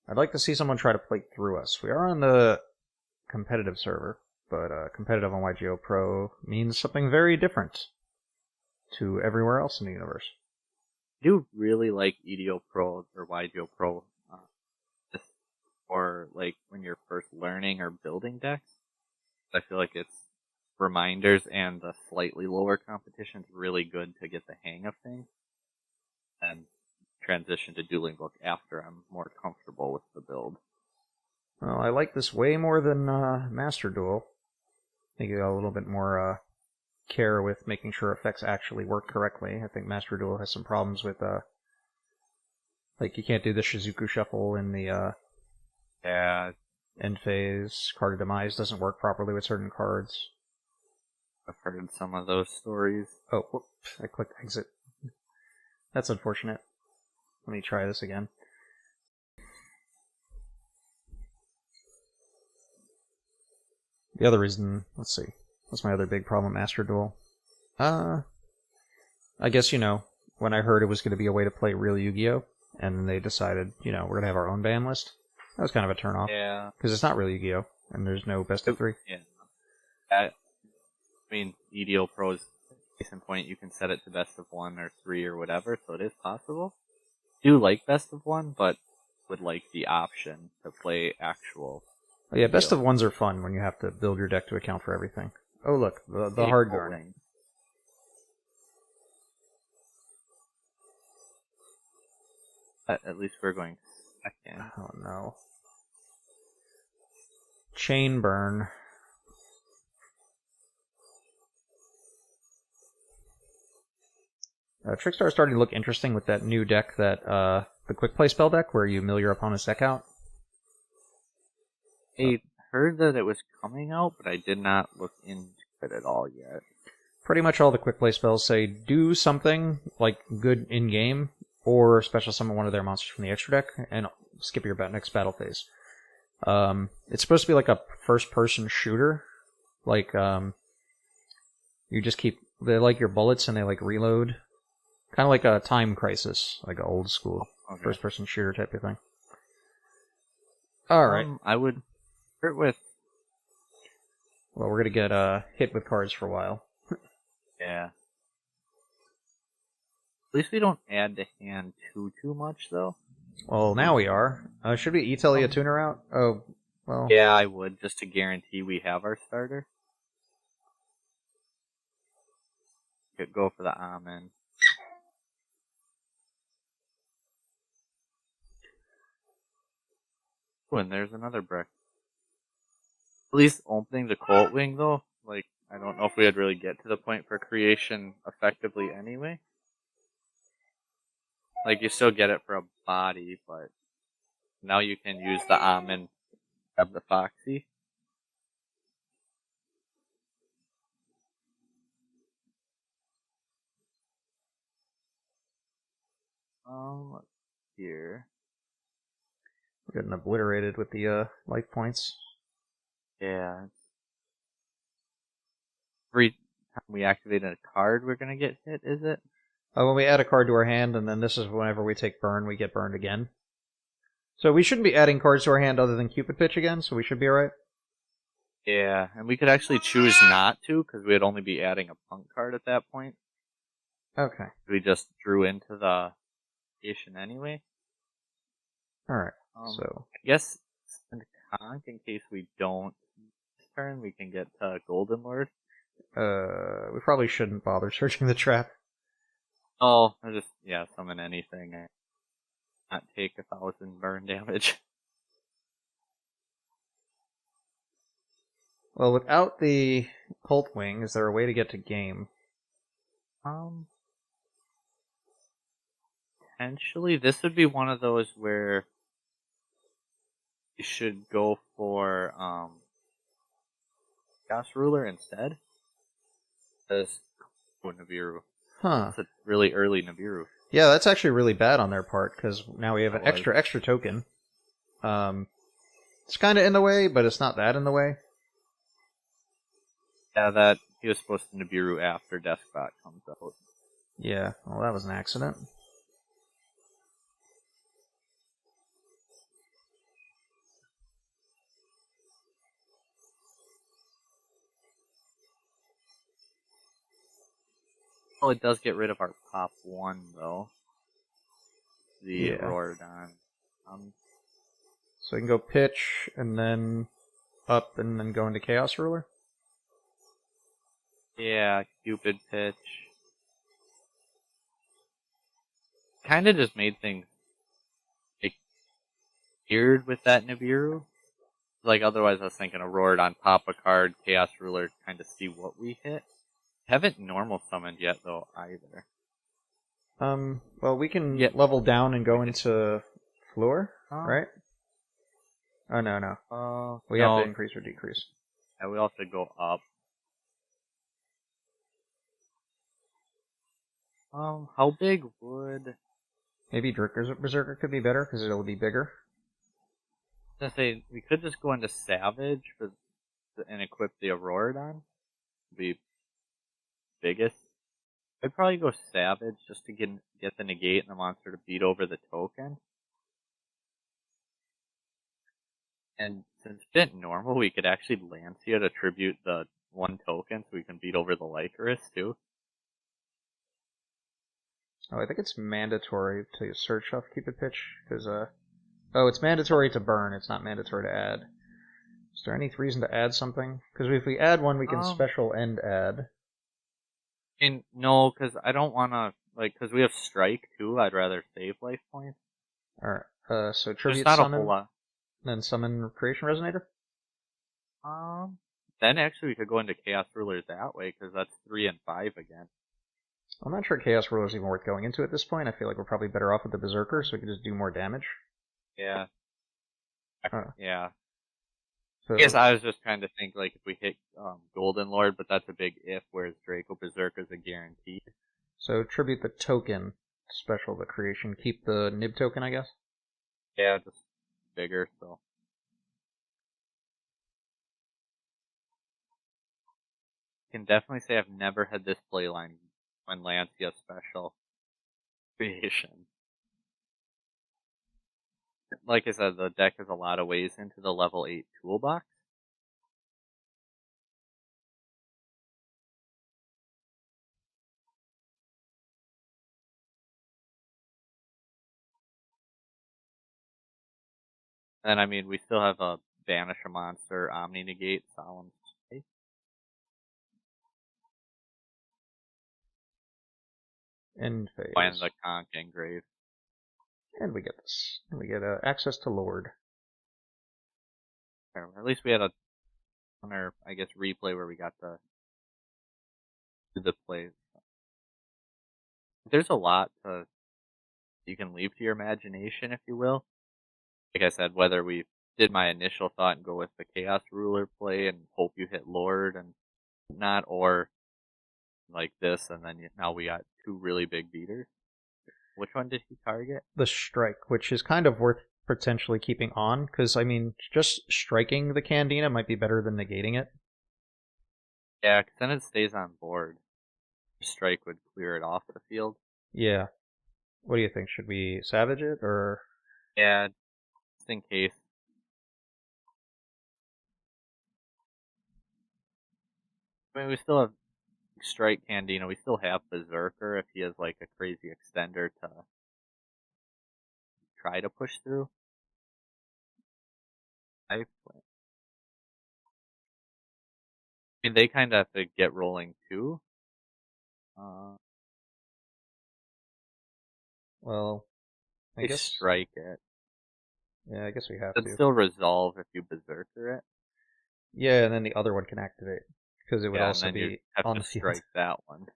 I'd like to see someone try to play through us. We are on the competitive server, but competitive on YGO Pro means something very different to everywhere else in the universe. I do really like EDO Pro or YGO Pro, or like when you're first learning or building decks. I feel like it's reminders and the slightly lower competition is really good to get the hang of things, and transition to Dueling Book after I'm more comfortable with the build. Well, I like this way more than Master Duel. I think you got a little bit more care with making sure effects actually work correctly. I think Master Duel has some problems with like you can't do the Shizuku Shuffle in the end phase. Card of Demise doesn't work properly with certain cards. I've heard some of those stories. Oh, whoops, I clicked exit. That's unfortunate. Let me try this again. The other reason, let's see, what's my other big problem, Master Duel? I guess, when I heard it was going to be a way to play real Yu-Gi-Oh! And then they decided, we're going to have our own ban list. That was kind of a turnoff. Yeah. Because it's not real Yu-Gi-Oh! And there's no best of 3. Yeah. I mean, EDO Pro's case in point, you can set it to best of 1 or 3 or whatever, so it is possible. I do like best of 1, but would like the option to play actual. Oh, yeah, best of 1s are fun when you have to build your deck to account for everything. Oh, look, the hard guarding. At least we're going second. Oh, no. Chain Burn. Trickstar's starting to look interesting with that new deck, the quick play spell deck, where you mill your opponent's deck out. I heard that it was coming out, but I did not look into it at all yet. Pretty much all the quick play spells say do something like good in game, or special summon one of their monsters from the extra deck, and skip your next battle phase. It's supposed to be like a first-person shooter, like you just they like your bullets and they like reload, kind of like a Time Crisis, like an old school first-person shooter type of thing. All right, I would start with. Well, we're gonna get hit with cards for a while. Yeah. At least we don't add to hand too much, though. Well, now we are. Should we E-Tele a tuner out? Oh, well. Yeah, I would, just to guarantee we have our starter. Could go for the Amen. Oh, and there's another brick. At least opening the Colt Wing, though, like, I don't know if we would really get to the point for creation effectively anyway. Like, you still get it for a body, but now you can use the Almond to have the Foxy. Let's see here. We're getting obliterated with the life points. Yeah. Every time we activate a card, we're gonna get hit, is it? When we add a card to our hand, and then this is whenever we take burn, we get burned again. So we shouldn't be adding cards to our hand other than Cupid Pitch again, so we should be alright. Yeah, and we could actually choose not to, because we'd only be adding a punk card at that point. Okay. We just drew into the station anyway. Alright, so... I guess send Conk in case we don't this turn, we can get Golden Lord. We probably shouldn't bother searching the trap. Oh, I just, summon anything and not take 1,000 burn damage. Well, without the Colt Wing, is there a way to get to game? Potentially, this would be one of those where you should go for Chaos Ruler instead. Because Nibiru. Huh. It's a really early Nibiru. Yeah, that's actually really bad on their part, because now we have an extra token. It's kind of in the way, but it's not that in the way. Yeah, that he was supposed to Nibiru after Deskbot comes out. Yeah, well, that was an accident. Oh, it does get rid of our pop 1, though. The Rorodon. So we can go pitch, and then up, and then go into Chaos Ruler? Yeah, Cupid Pitch. Kinda just made things like, weird with that Nibiru. Like, otherwise I was thinking a Rorodon, pop a card, Chaos Ruler, kinda see what we hit. Haven't normal summoned yet, though, either. Well, we can level down and go into Floor, right? Oh, no. We have to increase or decrease. Yeah, we also go up. How big would... Maybe Berserker could be better, because it'll be bigger. I was gonna say, we could just go into Savage and equip the Aurorodon. Be biggest. I'd probably go Savage just to get the negate and the monster to beat over the token. And since it's been normal, we could actually Lancia to tribute the 1 token so we can beat over the Lycoris too. Oh, I think it's mandatory to search off Cupid Pitch, because, oh, it's mandatory to burn, it's not mandatory to add. Is there any reason to add something? Because if we add one, we can special end add. And no, because I don't want to, because we have Strike too, I'd rather save life points. Alright, so tribute not summon, a whole lot. Then summon Creation Resonator? Then actually we could go into Chaos Rulers that way, because that's 3 and 5 again. I'm not sure Chaos Ruler is even worth going into at this point. I feel like we're probably better off with the Berserker, so we can just do more damage. Yeah. Yeah. So, I guess I was just trying to think, like, if we hit Golden Lord, but that's a big if, whereas Draco Berserker is a guarantee. So tribute the token, special the creation. Keep the Nib token, I guess? Yeah, just bigger, so. I can definitely say I've never had this playline when Lancia special creation. Like I said, the deck has a lot of ways into the level 8 toolbox. And I mean, we still have a Banish a Monster, Omni Negate, Solemn Strike. End phase. And the Conk Engrave. And we get this. And we get access to Lord. Or at least we had a on our, I guess, replay where we got to do the plays. There's a lot you can leave to your imagination, if you will. Like I said, whether we did my initial thought and go with the Chaos Ruler play and hope you hit Lord and not, or like this, and then now we got two really big beaters. Which one did he target? The strike, which is kind of worth potentially keeping on, because, I mean, just striking the Candina might be better than negating it. Yeah, because then it stays on board. Strike would clear it off the field. Yeah. What do you think? Should we Savage it, or...? Yeah, just in case. I mean, we still have Strike Candina. We still have Berserker if he has, like, a crazy extender to try to push through. I mean, they kind of have to get rolling, too. Well, I guess... strike it. Yeah, I guess we have It'd to. still resolve if you Berserker it. Yeah, and then the other one can activate, because it would also and then be have on to the field. strike that one.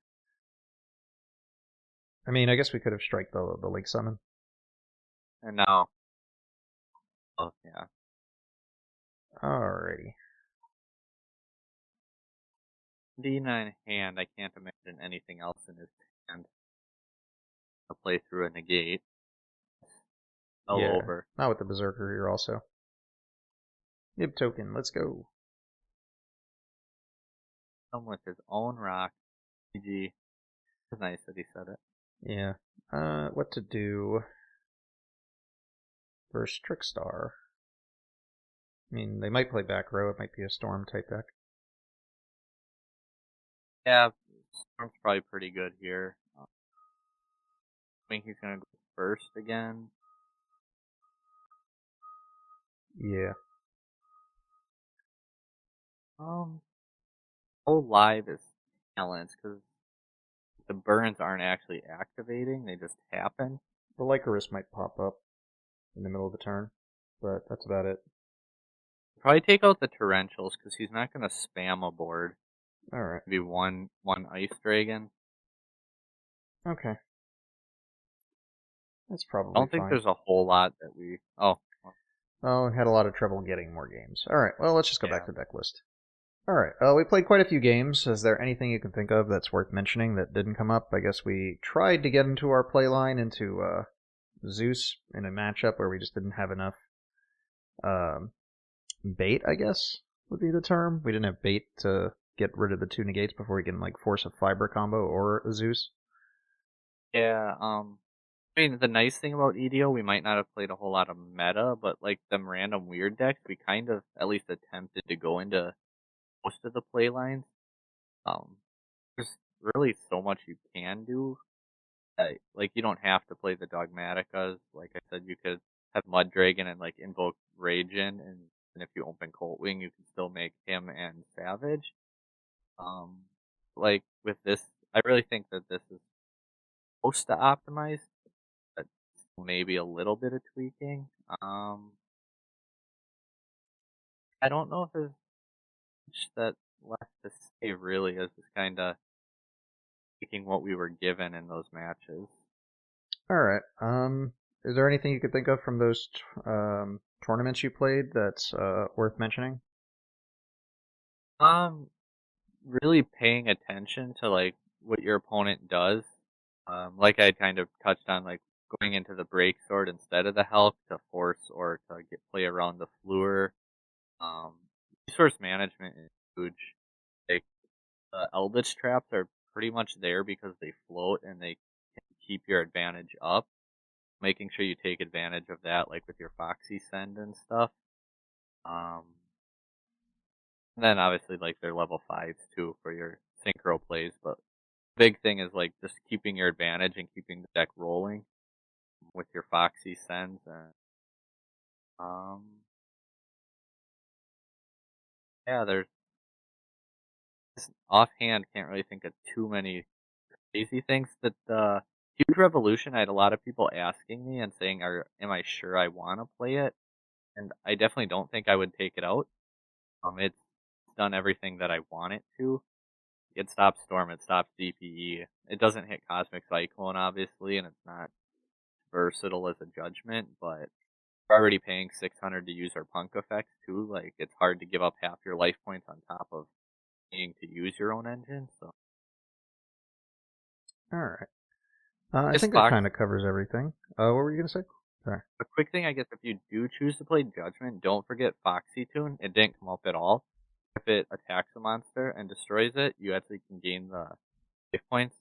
I mean, I guess we could have strike the Lake Summon. And now... Oh, yeah. Alrighty. D9 hand, I can't imagine anything else in his hand to play through a negate. All Yeah, over. not with the Berserker here also. Nib token, let's go. Come with his own rock. GG. It's nice that he said it. Yeah. What to do versus Trickstar? I mean, they might play back row. It might be a Storm type deck. Yeah, Storm's probably pretty good here. I think he's gonna go first again. Yeah. Whole live is balanced because the burns aren't actually activating; they just happen. The Lycoris might pop up in the middle of the turn, but that's about it. Probably take out the Torrentials because he's not gonna spam a board. Alright. Maybe one Ice Dragon. Okay. That's probably I don't think fine. there's a whole lot that we... Oh, Oh, had a lot of trouble getting more games. Alright, well, let's just go Yeah. back to deck list. Alright, we played quite a few games. Is there anything you can think of that's worth mentioning that didn't come up? I guess we tried to get into our play line into Zeus in a matchup where we just didn't have enough bait, I guess, would be the term. We didn't have bait to get rid of the two negates before we can, like, force a fiber combo or a Zeus. yeah. I mean, the nice thing about EDO, we might not have played a whole lot of meta, but like them random weird decks, we kind of at least attempted to go into most of the play lines. There's really so much you can do. Like you don't have to play the Dogmaticas. Like I said, you could have Mud Dragon and like invoke Ragin, and if you open Colt Wing, you can still make him and Savage. Like with this, I really think that this is supposed to optimize, but maybe a little bit of tweaking. I don't know if there's much that left to say really, as just kind of taking what we were given in those matches. Alright, is there anything you could think of from those tournaments you played that's worth mentioning? Really paying attention to like what your opponent does. Like I kind of touched on, like going into the break sword instead of the help to force or to get play around the Fleur. Resource management is huge. Like Eldlich traps are pretty much there because they float and they can keep your advantage up. Making sure you take advantage of that, like with your Foxy Send and stuff. And then obviously like they're level 5s too for your synchro plays, but big thing is like just keeping your advantage and keeping the deck rolling with your Foxy Sends and yeah, there's offhand can't really think of too many crazy things. That Huge Revolution, I had a lot of people asking me and saying, am I sure I want to play it? and I definitely don't think I would take it out. It's done everything that I want it to. It stops Storm, it stops DPE. It doesn't hit Cosmic Cyclone, obviously, and it's not versatile as a judgment, but we're already paying 600 to use our Punk effects too. Like, it's hard to give up half your life points on top of paying to use your own engine, so. Alright. I This think that box, kind of covers everything. What were you going to say? Sorry. a quick thing, I guess, if you do choose to play Judgment, don't forget Foxy Tune. It didn't come up at all. If it attacks a monster and destroys it, you actually can gain the life points.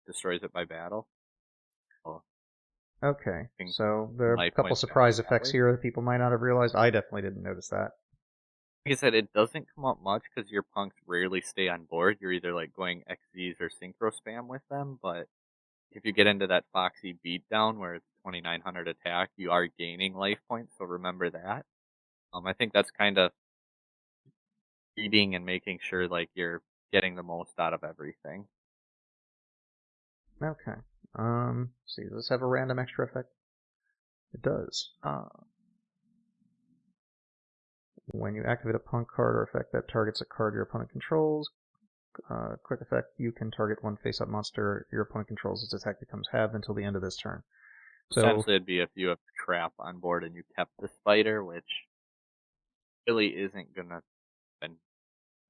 Destroys it by battle. So, Okay, think so there are a life couple points surprise that effects way. here that people might not have realized. I definitely didn't notice that. Like I said, it doesn't come up much because your punks rarely stay on board. You're either like going XZs or synchro spam with them, but if you get into that Foxy beatdown where it's 2900 attack, you are gaining life points, so remember that. I think that's kind of reading and making sure like you're getting the most out of everything. Okay. See, does this have a random extra effect? It does. When you activate a punk card or effect that targets a card your opponent controls, quick effect, you can target one face-up monster your opponent controls. Its attack becomes halved until the end of this turn. So, essentially, it'd be if you have Trap on board and you kept the spider, which really isn't gonna happen.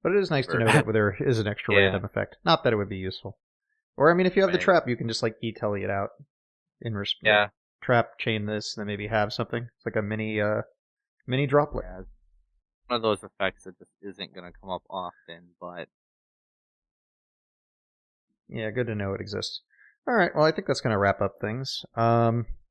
but it is nice to know that there is an extra Yeah. random effect. Not that it would be useful. Or, I mean, if you have the Right. trap, you can just, like, e-telly it out. Yeah. Trap, chain this, and then maybe have something. It's like a mini droplet. Yeah. One of those effects that just isn't gonna come up often, but Yeah, good to know it exists. Alright, well, I think that's going to wrap up things.